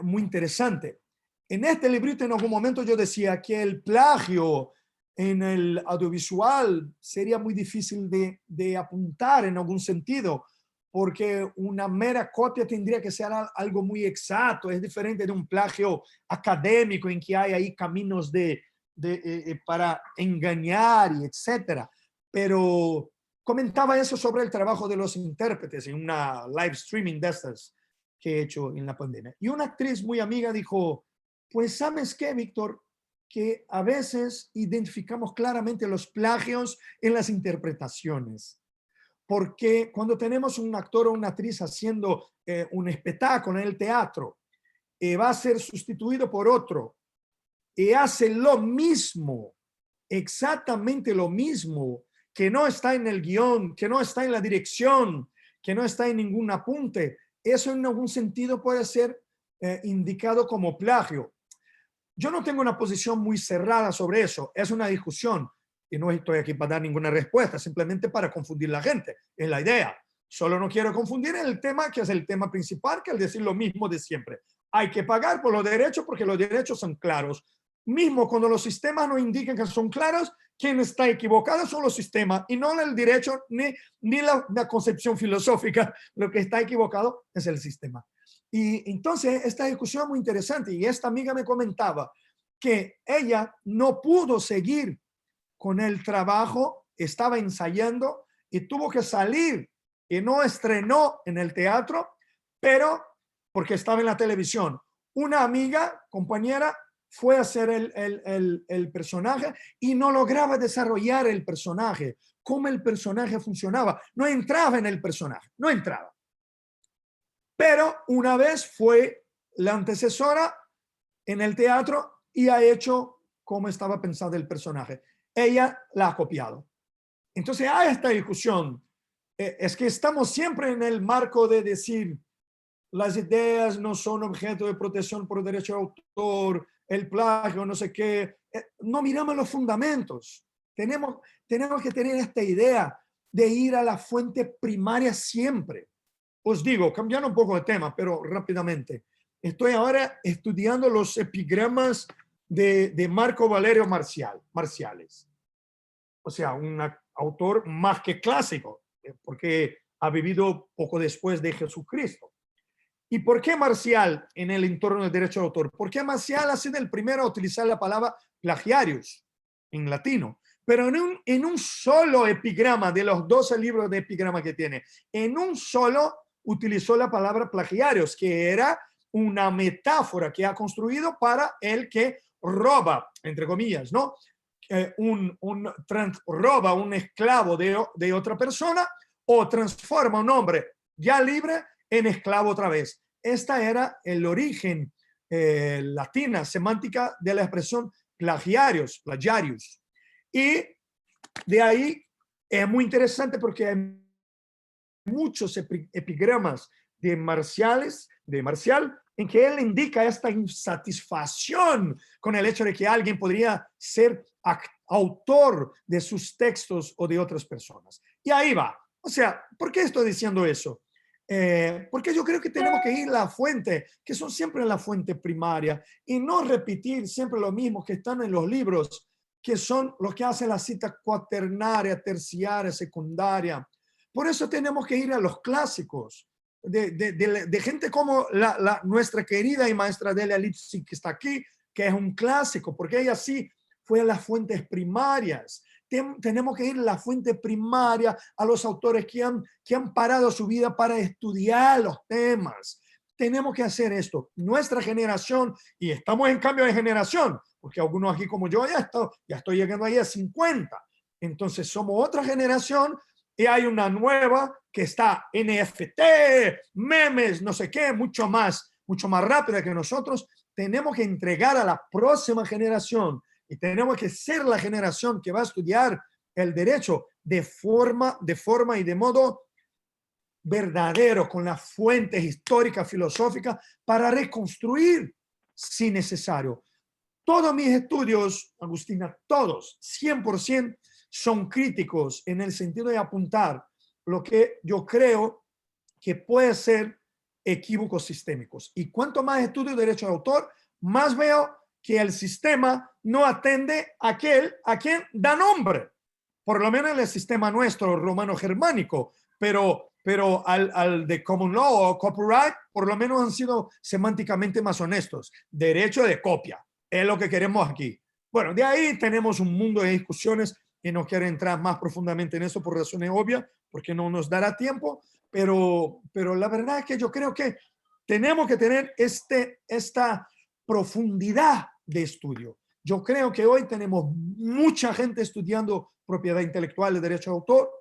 muy interesante. En este librito en algún momento yo decía que el plagio en el audiovisual sería muy difícil de apuntar en algún sentido, porque una mera copia tendría que ser algo muy exacto, es diferente de un plagio académico en que hay ahí caminos para engañar y etcétera. Pero comentaba eso sobre el trabajo de los intérpretes en una live streaming de estas que he hecho en la pandemia. Y una actriz muy amiga dijo, pues ¿sabes qué, Víctor? Que a veces identificamos claramente los plagios en las interpretaciones. Porque cuando tenemos un actor o una actriz haciendo un espectáculo en el teatro, va a ser sustituido por otro y hace lo mismo, exactamente lo mismo, que no está en el guión, que no está en la dirección, que no está en ningún apunte, eso en algún sentido puede ser indicado como plagio. Yo no tengo una posición muy cerrada sobre eso, es una discusión y no estoy aquí para dar ninguna respuesta, simplemente para confundir a la gente, es la idea. Solo no quiero confundir el tema que es el tema principal, que es decir lo mismo de siempre. Hay que pagar por los derechos porque los derechos son claros. Mismo cuando los sistemas no indican que son claros, quien está equivocado son los sistemas y no el derecho ni la concepción filosófica. Lo que está equivocado es el sistema. Y entonces esta discusión es muy interesante y esta amiga me comentaba que ella no pudo seguir con el trabajo, estaba ensayando y tuvo que salir y no estrenó en el teatro, pero porque estaba en la televisión. Una amiga, compañera, fue a hacer el personaje y no lograba desarrollar el personaje, cómo el personaje funcionaba. No entraba en el personaje, no entraba. Pero una vez fue la antecesora en el teatro y ha hecho como estaba pensado el personaje. Ella la ha copiado. Entonces hay esta discusión. Es que estamos siempre en el marco de decir las ideas no son objeto de protección por derecho de autor, el plagio, no sé qué. No miramos los fundamentos. Tenemos que tener esta idea de ir a la fuente primaria siempre. Os digo, cambiando un poco de tema, pero rápidamente. Estoy ahora estudiando los epigramas de Marco Valerio Marciales. O sea, un autor más que clásico, porque ha vivido poco después de Jesucristo. ¿Y por qué Marcial en el entorno del derecho de autor? Porque Marcial ha sido el primero a utilizar la palabra plagiarius en latino, pero en un solo epigrama de los 12 libros de epigrama que tiene, en un solo utilizó la palabra plagiarius, que era una metáfora que ha construido para el que roba, entre comillas, ¿no? Roba un esclavo de otra persona o transforma un hombre ya libre en esclavo otra vez. Esta era el origen latina, semántica de la expresión plagiarius. Y de ahí es muy interesante porque hay muchos epigramas de Marcial, en que él indica esta insatisfacción con el hecho de que alguien podría ser autor de sus textos o de otras personas. Y ahí va. O sea, ¿por qué estoy diciendo eso? Porque yo creo que tenemos que ir a la fuente, que son siempre la fuente primaria, y no repetir siempre lo mismo que están en los libros, que son los que hacen la cita cuaternaria, terciaria, secundaria. Por eso tenemos que ir a los clásicos, de gente como nuestra querida y maestra Delia Lipsky, que está aquí, que es un clásico, porque ella sí fue a las fuentes primarias. Tenemos que ir a la fuente primaria, a los autores que han parado su vida para estudiar los temas. Tenemos que hacer esto. Nuestra generación, y estamos en cambio de generación, porque algunos aquí como yo ya estoy llegando ahí a 50. Entonces somos otra generación y hay una nueva que está NFT, memes, no sé qué, mucho más rápida que nosotros. Tenemos que entregar a la próxima generación y tenemos que ser la generación que va a estudiar el derecho de forma y de modo verdadero, con las fuentes históricas, filosóficas, para reconstruir si necesario. Todos mis estudios, Agustina, todos, 100%, son críticos en el sentido de apuntar lo que yo creo que puede ser equívocos sistémicos. Y cuanto más estudio de derecho de autor, más veo que el sistema no atende a quien da nombre, por lo menos en el sistema nuestro romano-germánico, pero al de common law o copyright, por lo menos han sido semánticamente más honestos. Derecho de copia, es lo que queremos aquí. Bueno, de ahí tenemos un mundo de discusiones y no quiero entrar más profundamente en eso por razones obvias, porque no nos dará tiempo, pero la verdad es que yo creo que tenemos que tener esta profundidad de estudio. Yo creo que hoy tenemos mucha gente estudiando propiedad intelectual y derecho de autor,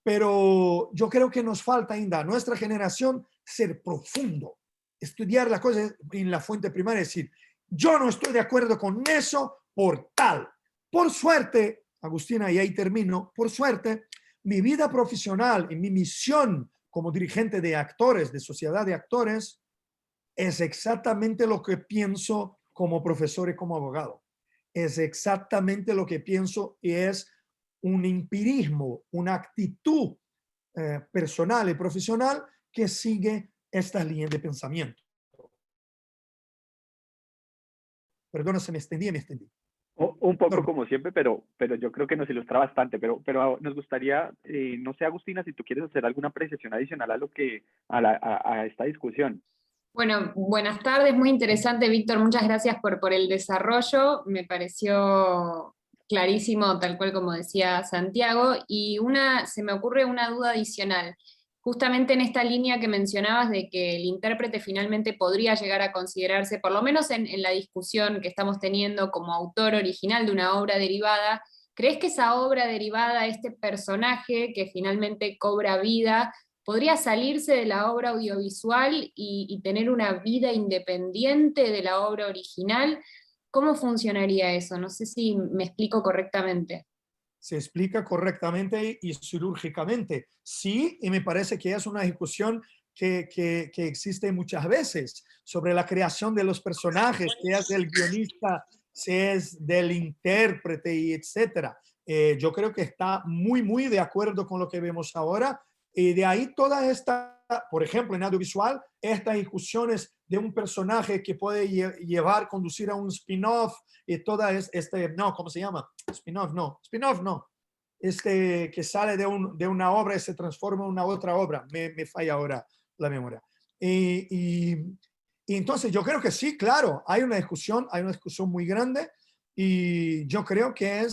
pero yo creo que nos falta ainda a nuestra generación ser profundo, estudiar las cosas en la fuente primaria, es decir, yo no estoy de acuerdo con eso por tal. Por suerte, Agustina, y ahí termino, por suerte, mi vida profesional y mi misión como dirigente de actores, de sociedad de actores, es exactamente lo que pienso como profesor y como abogado. Es exactamente lo que pienso y es un empirismo, una actitud personal y profesional que sigue estas líneas de pensamiento. Perdona, me extendí. Un poco como siempre, pero yo creo que nos ilustra bastante, pero nos gustaría, no sé, Agustina, si tú quieres hacer alguna apreciación adicional a esta discusión. Bueno, buenas tardes, muy interesante, Víctor, muchas gracias por el desarrollo, me pareció clarísimo, tal cual como decía Santiago, y se me ocurre una duda adicional. Justamente en esta línea que mencionabas de que el intérprete finalmente podría llegar a considerarse, por lo menos en la discusión que estamos teniendo como autor original de una obra derivada, ¿crees que esa obra derivada, este personaje que finalmente cobra vida, podría salirse de la obra audiovisual y tener una vida independiente de la obra original? ¿Cómo funcionaría eso? No sé si me explico correctamente. Se explica correctamente y cirúrgicamente. Sí, y me parece que es una discusión que existe muchas veces sobre la creación de los personajes, sea del guionista, sea del intérprete y etcétera. Yo creo que está muy de acuerdo con lo que vemos ahora. Y de ahí toda esta, por ejemplo, en audiovisual, estas discusiones de un personaje que puede conducir a un spin-off y toda no, ¿cómo se llama? Spin-off no. Que sale de una obra y se transforma en una otra obra. Me falla ahora la memoria. Y entonces yo creo que sí, claro, hay una discusión muy grande y yo creo que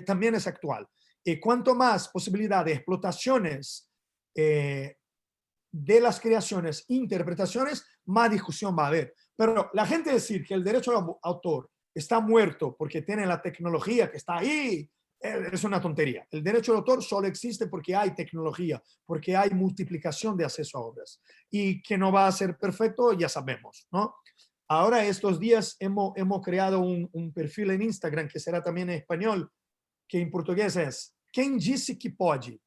también es actual. Y cuanto más posibilidad de explotaciones de las creaciones, interpretaciones, más discusión va a haber. Pero la gente decir que el derecho al autor está muerto porque tiene la tecnología que está ahí, es una tontería. El derecho al autor solo existe porque hay tecnología, porque hay multiplicación de acceso a obras. Y que no va a ser perfecto, ya sabemos, ¿no? Ahora, estos días hemos creado un perfil en Instagram, que será también en español, que en portugués es ¿Quién dice que puede?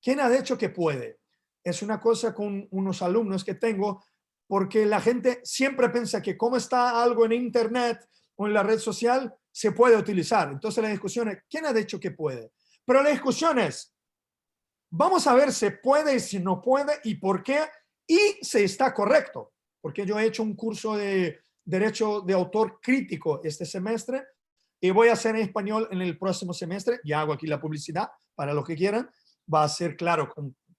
¿Quién ha dicho que puede? Es una cosa con unos alumnos que tengo, porque la gente siempre piensa que como está algo en internet o en la red social, se puede utilizar. Entonces la discusión es, ¿quién ha dicho que puede? Pero la discusión es, vamos a ver si puede y si no puede y por qué y si está correcto. Porque yo he hecho un curso de derecho de autor crítico este semestre y voy a hacer en español en el próximo semestre. Ya hago aquí la publicidad para los que quieran. Va a ser claro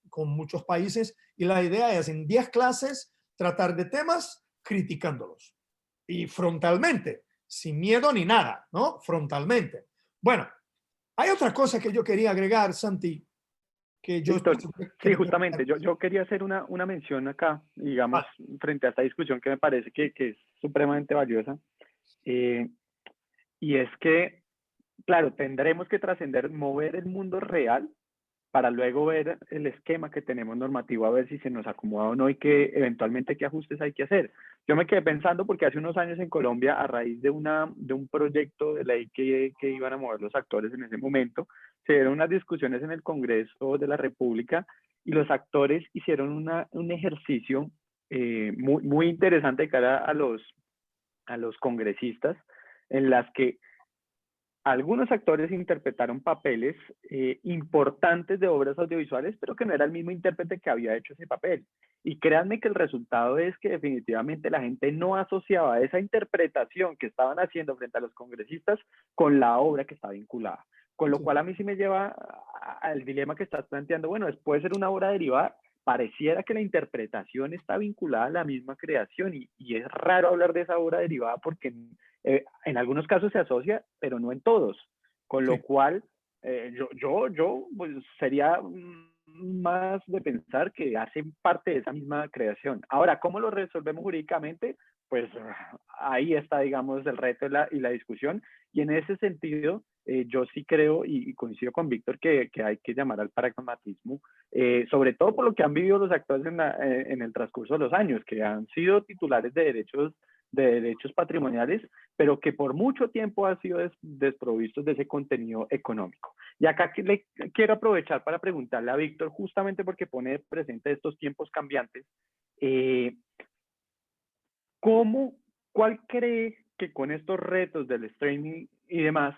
con muchos países y la idea es en 10 clases tratar de temas criticándolos y frontalmente, sin miedo ni nada, ¿no? Frontalmente. Bueno, hay otra cosa que yo quería agregar, Santi, que yo... Víctor, sí, justamente, yo quería hacer una mención acá, digamos, frente a esta discusión que me parece que es supremamente valiosa, y es que, claro, tendremos que trascender, mover el mundo real para luego ver el esquema que tenemos normativo, a ver si se nos acomoda o no y que eventualmente qué ajustes hay que hacer. Yo me quedé pensando porque hace unos años en Colombia, a raíz de un proyecto de ley que iban a mover los actores en ese momento, se dieron unas discusiones en el Congreso de la República y los actores hicieron un ejercicio muy interesante de cara a los congresistas, en las que algunos actores interpretaron papeles importantes de obras audiovisuales, pero que no era el mismo intérprete que había hecho ese papel. Y créanme que el resultado es que definitivamente la gente no asociaba esa interpretación que estaban haciendo frente a los congresistas con la obra que está vinculada. Con lo cual a mí sí me lleva al dilema que estás planteando. Bueno, puede ser una obra derivada. Pareciera que la interpretación está vinculada a la misma creación y es raro hablar de esa obra derivada porque en algunos casos se asocia, pero no en todos. Con lo cual, yo pues, sería más de pensar que hacen parte de esa misma creación. Ahora, ¿cómo lo resolvemos jurídicamente? Pues ahí está, digamos, el reto y la discusión. Y en ese sentido, yo sí creo y coincido con Víctor que hay que llamar al pragmatismo, sobre todo por lo que han vivido los actores en el transcurso de los años, que han sido titulares de derechos patrimoniales, pero que por mucho tiempo han sido desprovistos de ese contenido económico. Y acá le quiero aprovechar para preguntarle a Víctor, justamente porque pone presente estos tiempos cambiantes, ¿cuál cree que con estos retos del streaming y demás,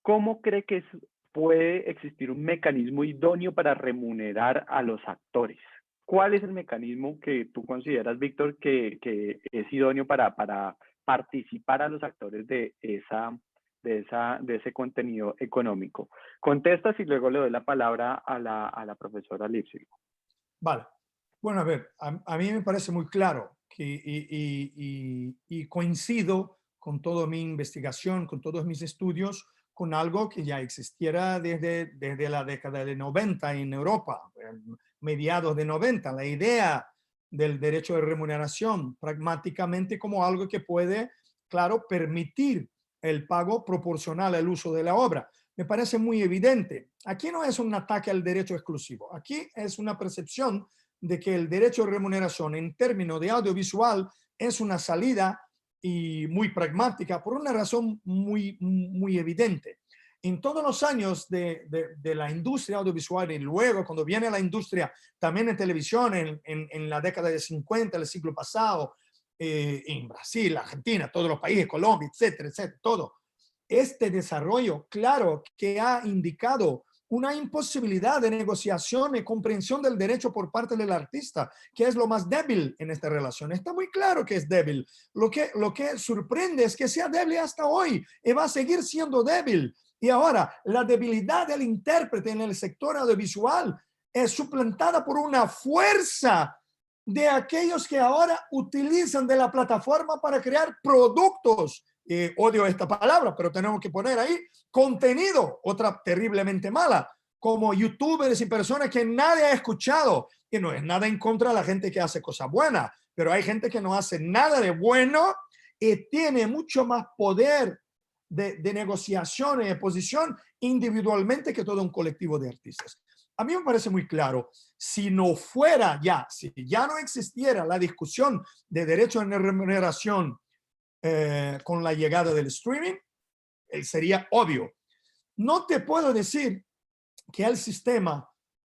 cómo cree que puede existir un mecanismo idóneo para remunerar a los actores? ¿Cuál es el mecanismo que tú consideras, Víctor, que es idóneo para participar a los actores de ese contenido económico? Contestas y luego le doy la palabra a la profesora Lipsil. Vale. Bueno, a ver, a mí me parece muy claro y coincido con toda mi investigación, con todos mis estudios, con algo que ya existiera desde la década de 90 en Europa, mediados de 90, la idea del derecho de remuneración pragmáticamente como algo que puede, claro, permitir el pago proporcional al uso de la obra. Me parece muy evidente. Aquí no es un ataque al derecho exclusivo, aquí es una percepción de que el derecho de remuneración en términos de audiovisual es una salida y muy pragmática por una razón muy evidente. en todos los años de la industria audiovisual, y luego cuando viene la industria también en televisión, en la década de 50, el siglo pasado, en Brasil, Argentina, todos los países, Colombia, etcétera, etcétera, todo. Este desarrollo, claro, que ha indicado una imposibilidad de negociación y comprensión del derecho por parte del artista, que es lo más débil en esta relación. Está muy claro que es débil. Lo que sorprende es que sea débil hasta hoy y va a seguir siendo débil. Y ahora, la debilidad del intérprete en el sector audiovisual es suplantada por una fuerza de aquellos que ahora utilizan de la plataforma para crear productos. Odio esta palabra, pero tenemos que poner ahí contenido, otra terriblemente mala, como youtubers y personas que nadie ha escuchado. Y no es nada en contra de la gente que hace cosas buenas, pero hay gente que no hace nada de bueno y tiene mucho más poder de negociación y de posición individualmente que todo un colectivo de artistas. A mí me parece muy claro, si no fuera ya, si ya no existiera la discusión de derecho a remuneración con la llegada del streaming, sería obvio. No te puedo decir que el sistema,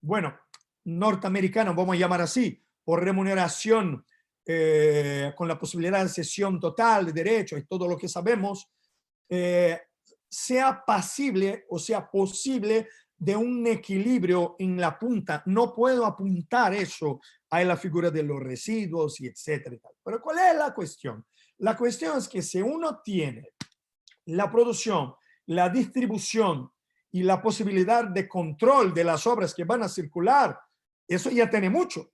bueno, norteamericano, vamos a llamar así, por remuneración, con la posibilidad de cesión total de derechos y todo lo que sabemos, sea pasible o sea posible de un equilibrio en la punta. No puedo apuntar eso a la figura de los residuos y etcétera. Pero ¿cuál es la cuestión? La cuestión es que si uno tiene la producción, la distribución y la posibilidad de control de las obras que van a circular, eso ya tiene mucho.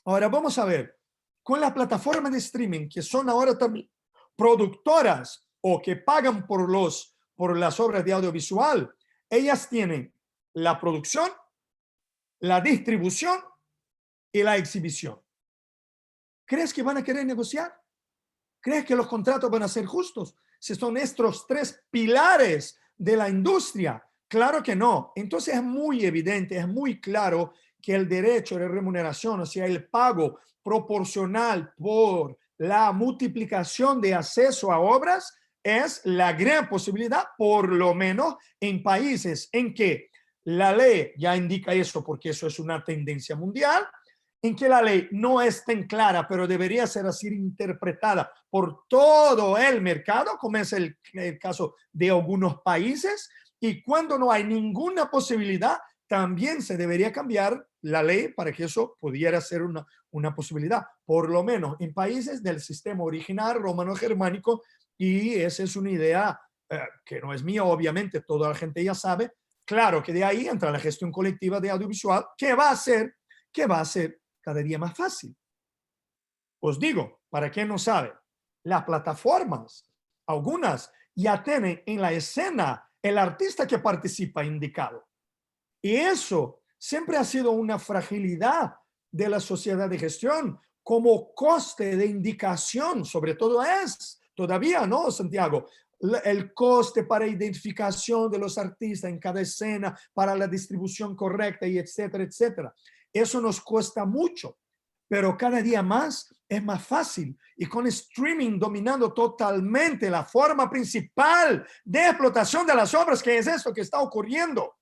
Ahora vamos a ver, con las plataformas de streaming que son ahora también productoras o que pagan por las obras de audiovisual, ellas tienen la producción, la distribución y la exhibición. ¿Crees que van a querer negociar? ¿Crees que los contratos van a ser justos? Si son estos tres pilares de la industria. Claro que no. Entonces es muy evidente, es muy claro que el derecho de remuneración, o sea, el pago proporcional por la multiplicación de acceso a obras, es la gran posibilidad, por lo menos en países en que la ley ya indica eso, porque eso es una tendencia mundial, en que la ley no es tan clara, pero debería ser así interpretada por todo el mercado, como es el caso de algunos países, y cuando no hay ninguna posibilidad, también se debería cambiar la ley para que eso pudiera ser una posibilidad, por lo menos en países del sistema original romano-germánico, y esa es una idea que no es mía, obviamente, toda la gente ya sabe. Claro que de ahí entra la gestión colectiva de audiovisual, que va a ser cada día más fácil. Os digo, para quien no sabe, las plataformas, algunas ya tienen en la escena el artista que participa indicado. Y eso siempre ha sido una fragilidad de la sociedad de gestión como coste de indicación, sobre todo es, todavía, ¿no, Santiago? El coste para identificación de los artistas en cada escena, para la distribución correcta y etcétera, etcétera. Eso nos cuesta mucho, pero cada día más es más fácil. Y con streaming dominando totalmente la forma principal de explotación de las obras, que es eso que está ocurriendo.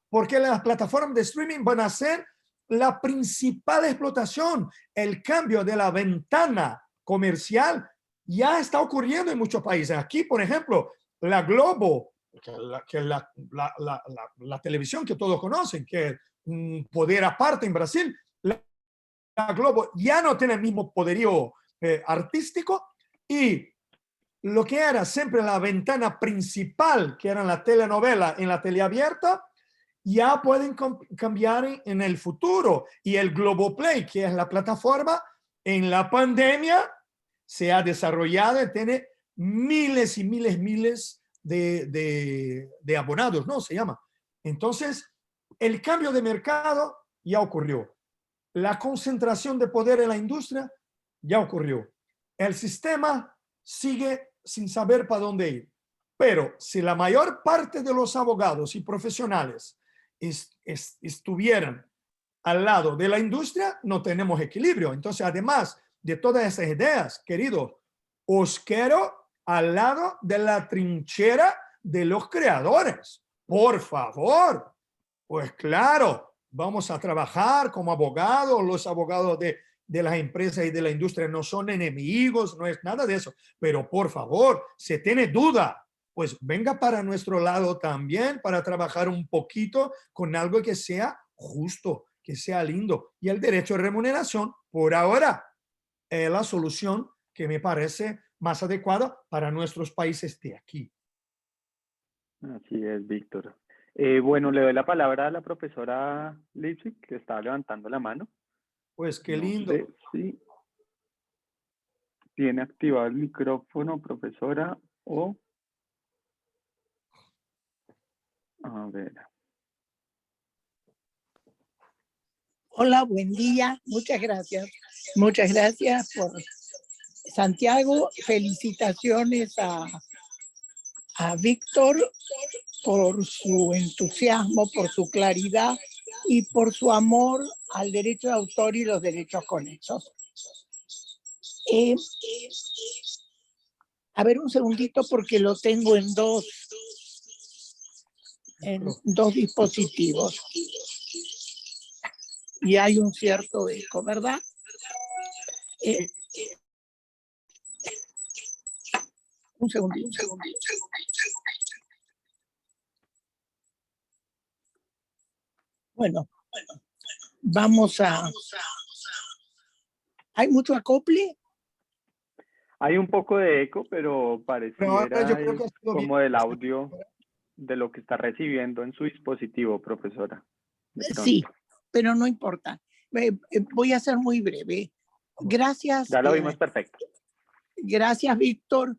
Porque las plataformas de streaming van a ser la principal explotación. El cambio de la ventana comercial ya está ocurriendo en muchos países. Aquí, por ejemplo, la Globo, la televisión que todos conocen, que es un poder aparte en Brasil, la Globo ya no tiene el mismo poderío artístico, y lo que era siempre la ventana principal, que era la telenovela en la tele abierta, ya pueden cambiar en el futuro. Y el Globoplay, que es la plataforma, en la pandemia se ha desarrollado y tiene miles y miles de abonados, ¿no? Se llama. Entonces, el cambio de mercado ya ocurrió. La concentración de poder en la industria ya ocurrió. El sistema sigue sin saber para dónde ir. Pero si la mayor parte de los abogados y profesionales estuvieran al lado de la industria, no tenemos equilibrio. Entonces, además de todas esas ideas, queridos, os quiero al lado de la trinchera de los creadores. Por favor. Pues claro, vamos a trabajar como abogados. Los abogados de las empresas y de la industria no son enemigos, no es nada de eso. Pero por favor, si tiene duda, pues venga para nuestro lado también para trabajar un poquito con algo que sea justo, que sea lindo. Y el derecho de remuneración, por ahora, es la solución que me parece más adecuada para nuestros países de aquí. Así es, Víctor. Bueno, le doy la palabra a la profesora Lipsy, que estaba levantando la mano. Pues qué No lindo. sé si tiene activado el micrófono, profesora, o... A ver. Hola, buen día. Muchas gracias. Muchas gracias por Santiago. Felicitaciones a Víctor por su entusiasmo, por su claridad y por su amor al derecho de autor y los derechos conexos. A ver un segundito porque lo tengo en dos dispositivos. Y hay un cierto eco, ¿verdad? Un segundito. Bueno, vamos a... ¿Hay mucho acople? Hay un poco de eco, pero pareciera yo creo que es como del audio de lo que está recibiendo en su dispositivo, profesora. Sí, pero no importa. Voy a ser muy breve. Gracias. Ya lo vimos perfecto. Gracias, Víctor,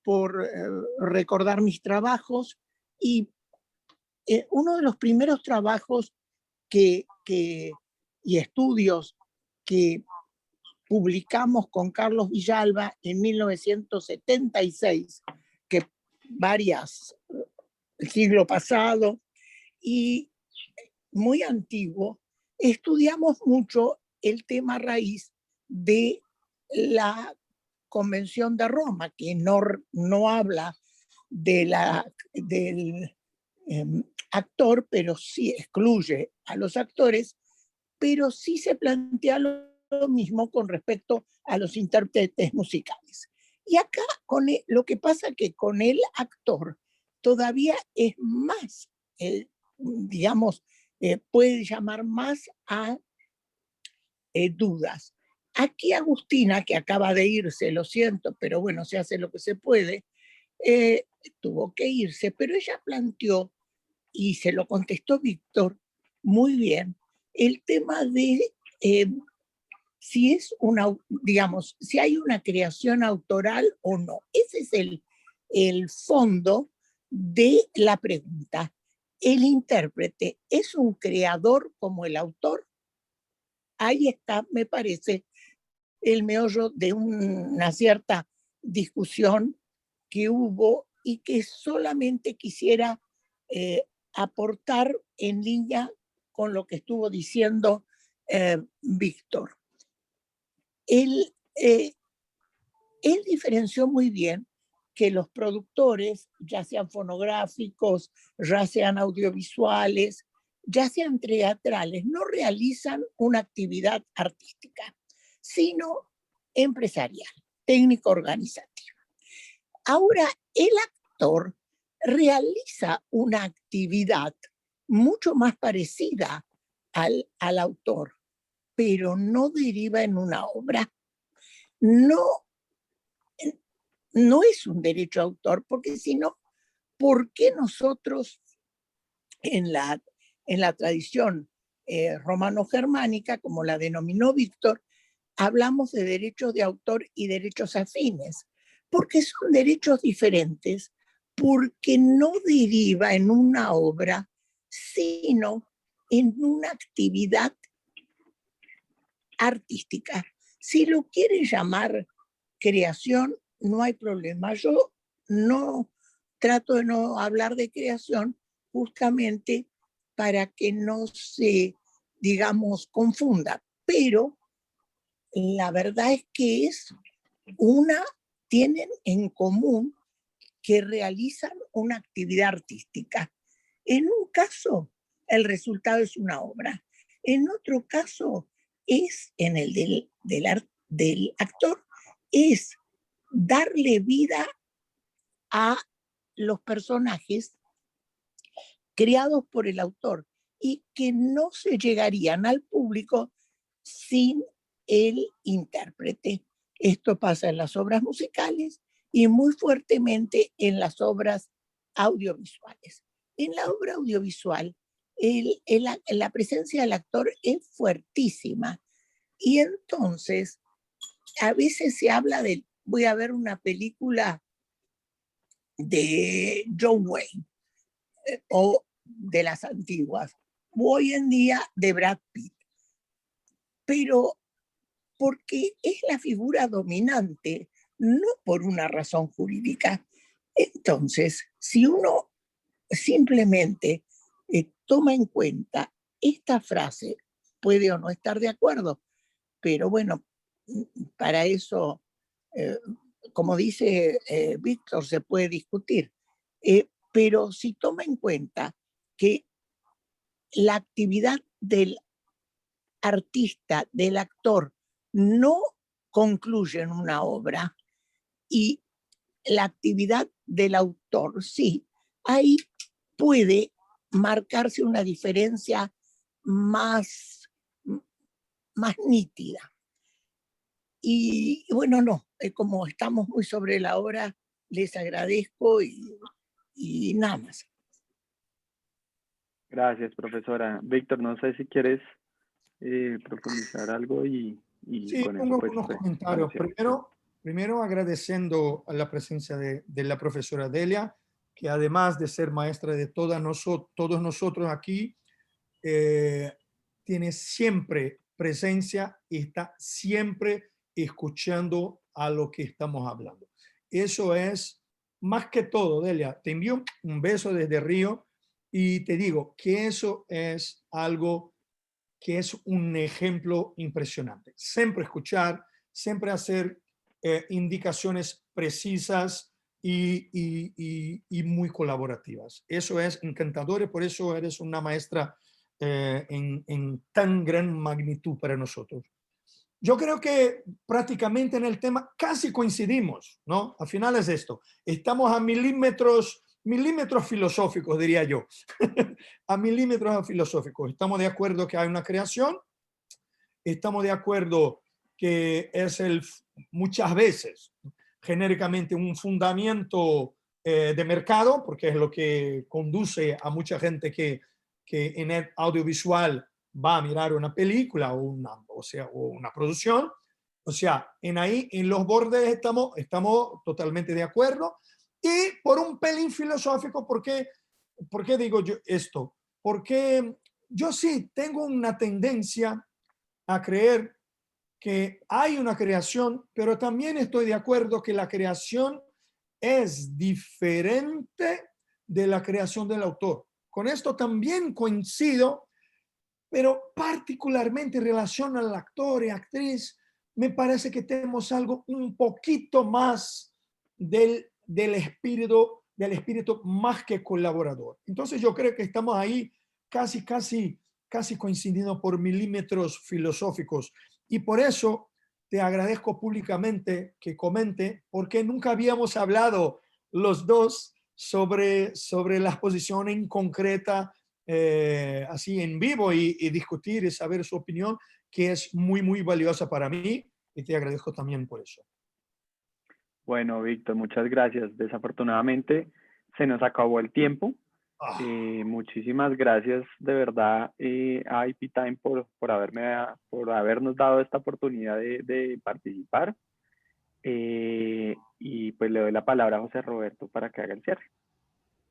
por recordar mis trabajos. Y uno de los primeros trabajos y estudios que publicamos con Carlos Villalba en 1976, que el siglo pasado, y muy antiguo, estudiamos mucho el tema raíz de la Convención de Roma, que no habla del actor, pero sí excluye a los actores, pero sí se plantea lo mismo con respecto a los intérpretes musicales. Y acá lo que pasa que con el actor todavía es más, digamos, puede llamar más a dudas. Aquí Agustina, que acaba de irse, lo siento, pero bueno, se hace lo que se puede, tuvo que irse, pero ella planteó, y se lo contestó Víctor muy bien, el tema de si es si hay una creación autoral o no. Ese es el fondo de la pregunta. ¿El intérprete es un creador como el autor? Ahí está, me parece, el meollo de una cierta discusión que hubo y que solamente quisiera aportar en línea con lo que estuvo diciendo Víctor. Él diferenció muy bien que los productores, ya sean fonográficos, ya sean audiovisuales, ya sean teatrales, no realizan una actividad artística, sino empresarial, técnico-organizativa. Ahora, el actor realiza una actividad mucho más parecida al autor, pero no deriva en una obra. No es un derecho a autor, porque si no, ¿por qué nosotros en la tradición romano-germánica, como la denominó Víctor, hablamos de derechos de autor y derechos afines? Porque son derechos diferentes, porque no deriva en una obra, sino en una actividad artística. Si lo quieren llamar creación, no hay problema. Yo no trato de no hablar de creación justamente para que no se, digamos, confunda. Pero la verdad es que tienen en común que realizan una actividad artística. En un caso, el resultado es una obra. En otro caso, en el del actor, es darle vida a los personajes creados por el autor y que no se llegarían al público sin el intérprete. Esto pasa en las obras musicales y muy fuertemente en las obras audiovisuales. En la obra audiovisual, la presencia del actor es fuertísima y entonces a veces se habla de, voy a ver una película de John Wayne o de las antiguas, o hoy en día de Brad Pitt, pero porque es la figura dominante, no por una razón jurídica. Entonces, si uno simplemente toma en cuenta esta frase, puede o no estar de acuerdo, pero bueno, para eso, como dice Víctor, se puede discutir. Pero si toma en cuenta que la actividad del artista, del actor, no concluye en una obra y la actividad del autor sí, ahí puede marcarse una diferencia más nítida. Y bueno, no, como estamos muy sobre la hora, les agradezco y nada más. Gracias, profesora. Víctor, no sé si quieres profundizar algo y Sí, con eso pongo pues unos comentarios. Primero agradeciendo a la presencia de la profesora Delia, que además de ser maestra de todos nosotros aquí, tiene siempre presencia y está siempre escuchando a lo que estamos hablando. Eso es más que todo, Delia. Te envío un beso desde Río y te digo que eso es algo que es un ejemplo impresionante. Siempre escuchar, siempre hacer indicaciones precisas y muy colaborativas. Eso es encantador y por eso eres una maestra en tan gran magnitud para nosotros. Yo creo que prácticamente en el tema casi coincidimos, ¿no? Al final es esto. Estamos a milímetros filosóficos, diría yo. A milímetros filosóficos. Estamos de acuerdo que hay una creación. Estamos de acuerdo que es muchas veces genéricamente un fundamento de mercado, porque es lo que conduce a mucha gente que en el audiovisual va a mirar una película o una producción. O sea, en los bordes estamos totalmente de acuerdo. Y por un pelín filosófico, ¿por qué digo yo esto? Porque yo sí tengo una tendencia a creer que hay una creación, pero también estoy de acuerdo que la creación es diferente de la creación del autor. Con esto también coincido, pero particularmente en relación al actor y actriz, me parece que tenemos algo un poquito más del espíritu más que colaborador. Entonces yo creo que estamos ahí casi coincidiendo por milímetros filosóficos. Y por eso te agradezco públicamente que comente, porque nunca habíamos hablado los dos sobre la exposición en concreta, así en vivo y discutir y saber su opinión, que es muy valiosa para mí y te agradezco también por eso. Bueno, Víctor, muchas gracias. Desafortunadamente se nos acabó el tiempo. Muchísimas gracias de verdad a IP Time por habernos dado esta oportunidad de participar. Y pues le doy la palabra a José Roberto para que haga el cierre.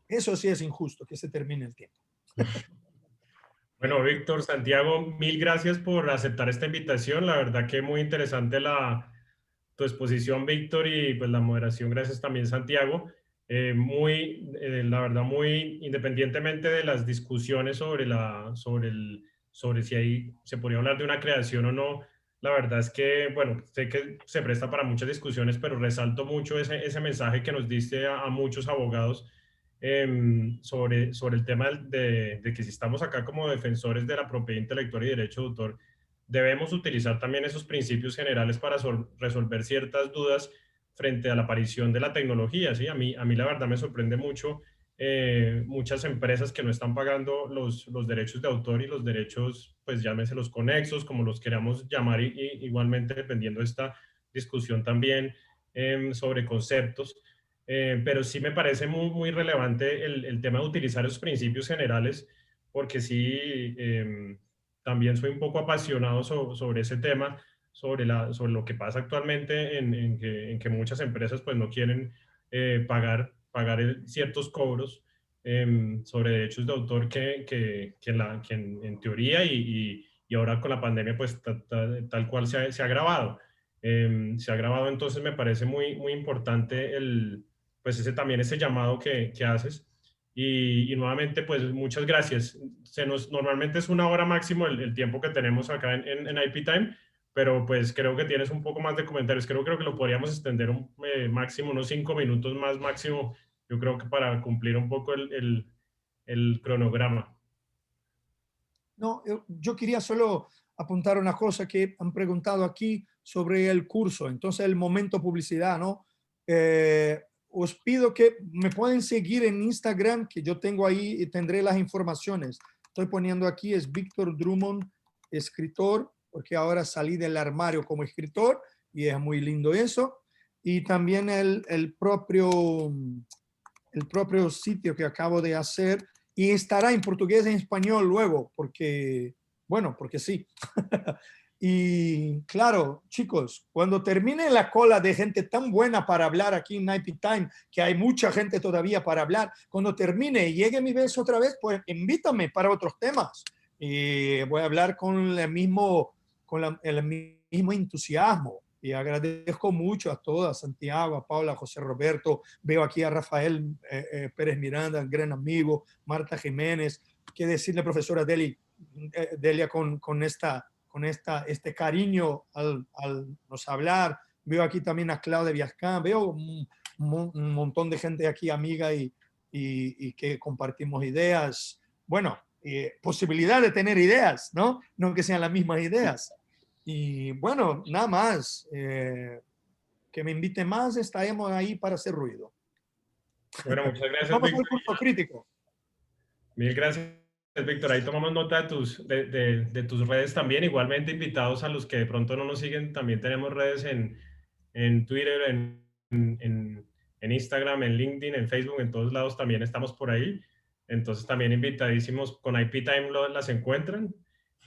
Eso sí es injusto, que se termine el tiempo. Bueno, Víctor, Santiago, mil gracias por aceptar esta invitación. La verdad que muy interesante tu exposición, Víctor, y pues la moderación. Gracias también, Santiago. La verdad, muy independientemente de las discusiones sobre si ahí se podría hablar de una creación o no, la verdad es que, bueno, sé que se presta para muchas discusiones, pero resalto mucho ese mensaje que nos diste a muchos abogados sobre el tema de que si estamos acá como defensores de la propiedad intelectual y derecho de autor, debemos utilizar también esos principios generales para resolver ciertas dudas frente a la aparición de la tecnología, ¿sí? A mí la verdad me sorprende mucho muchas empresas que no están pagando los derechos de autor y los derechos, pues llámese los conexos, como los queramos llamar, y igualmente dependiendo de esta discusión también sobre conceptos. Pero sí me parece muy relevante el tema de utilizar esos principios generales, porque sí, también soy un poco apasionado sobre ese tema, sobre lo que pasa actualmente en que muchas empresas pues no quieren pagar ciertos cobros sobre derechos de autor que en teoría y ahora con la pandemia pues tal cual se ha agravado. Se ha agravado, entonces me parece muy importante pues también ese llamado que haces. Y nuevamente, pues muchas gracias. Normalmente es 1 hora máximo el tiempo que tenemos acá en IP Time, pero pues creo que tienes un poco más de comentarios. Creo que lo podríamos extender máximo unos 5 minutos más máximo, yo creo que para cumplir un poco el cronograma. No, yo quería solo apuntar una cosa que han preguntado aquí sobre el curso. Entonces, el momento publicidad, ¿no? Os pido que me pueden seguir en Instagram, que yo tengo ahí y tendré las informaciones. Estoy poniendo aquí, es Víctor Drummond, escritor, porque ahora salí del armario como escritor y es muy lindo eso. Y también el propio sitio que acabo de hacer, y estará en portugués y en español luego, porque, bueno, porque sí. Y claro, chicos, cuando termine la cola de gente tan buena para hablar aquí en IP Time, que hay mucha gente todavía para hablar, cuando termine y llegue mi vez otra vez, pues invítame para otros temas. Y voy a hablar con el mismo entusiasmo. Y agradezco mucho a todas, a Santiago, a Paula, a José Roberto. Veo aquí a Rafael Pérez Miranda, gran amigo, Marta Jiménez. ¿Qué decirle, profesora Delia, con este cariño al nos hablar? Veo aquí también a Claudia Viascán. Veo un montón de gente aquí amiga y que compartimos ideas. Bueno, posibilidad de tener ideas, ¿no? No que sean las mismas ideas. Y bueno, nada más, que me invite más, estaremos ahí para hacer ruido. Bueno, muchas gracias, Vamos al Víctor. curso crítico. Mil gracias, Víctor. Ahí tomamos nota de tus redes también. Igualmente invitados a los que de pronto no nos siguen, también tenemos redes en Twitter, en Instagram, en LinkedIn, en Facebook, en todos lados también estamos por ahí. Entonces también invitadísimos, con IP Time las encuentran,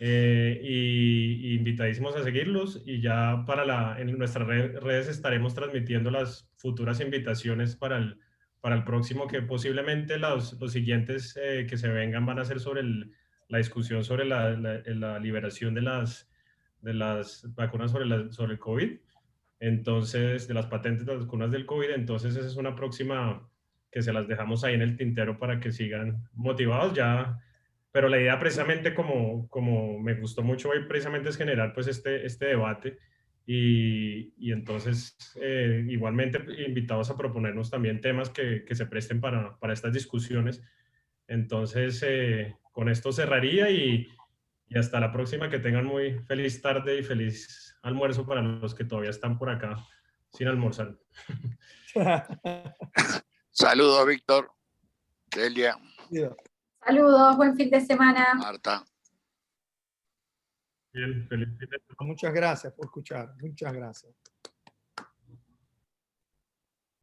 y invitadísimos a seguirlos, y ya en nuestras redes estaremos transmitiendo las futuras invitaciones para el próximo, que posiblemente los siguientes que se vengan van a ser sobre la discusión sobre la liberación de las vacunas sobre el COVID. Entonces, de las patentes de las vacunas del COVID. Entonces, esa es una próxima que se las dejamos ahí en el tintero para que sigan motivados ya. Pero la idea precisamente, como me gustó mucho hoy, precisamente es generar pues este debate, y entonces igualmente invitados a proponernos también temas que se presten para estas discusiones. Entonces, con esto cerraría, y hasta la próxima. Que tengan muy feliz tarde y feliz almuerzo para los que todavía están por acá sin almorzar. Saludos, Víctor, Delia, Saludos, buen fin de semana. Marta. Bien, feliz fin de semana. Muchas gracias por escuchar. Muchas gracias.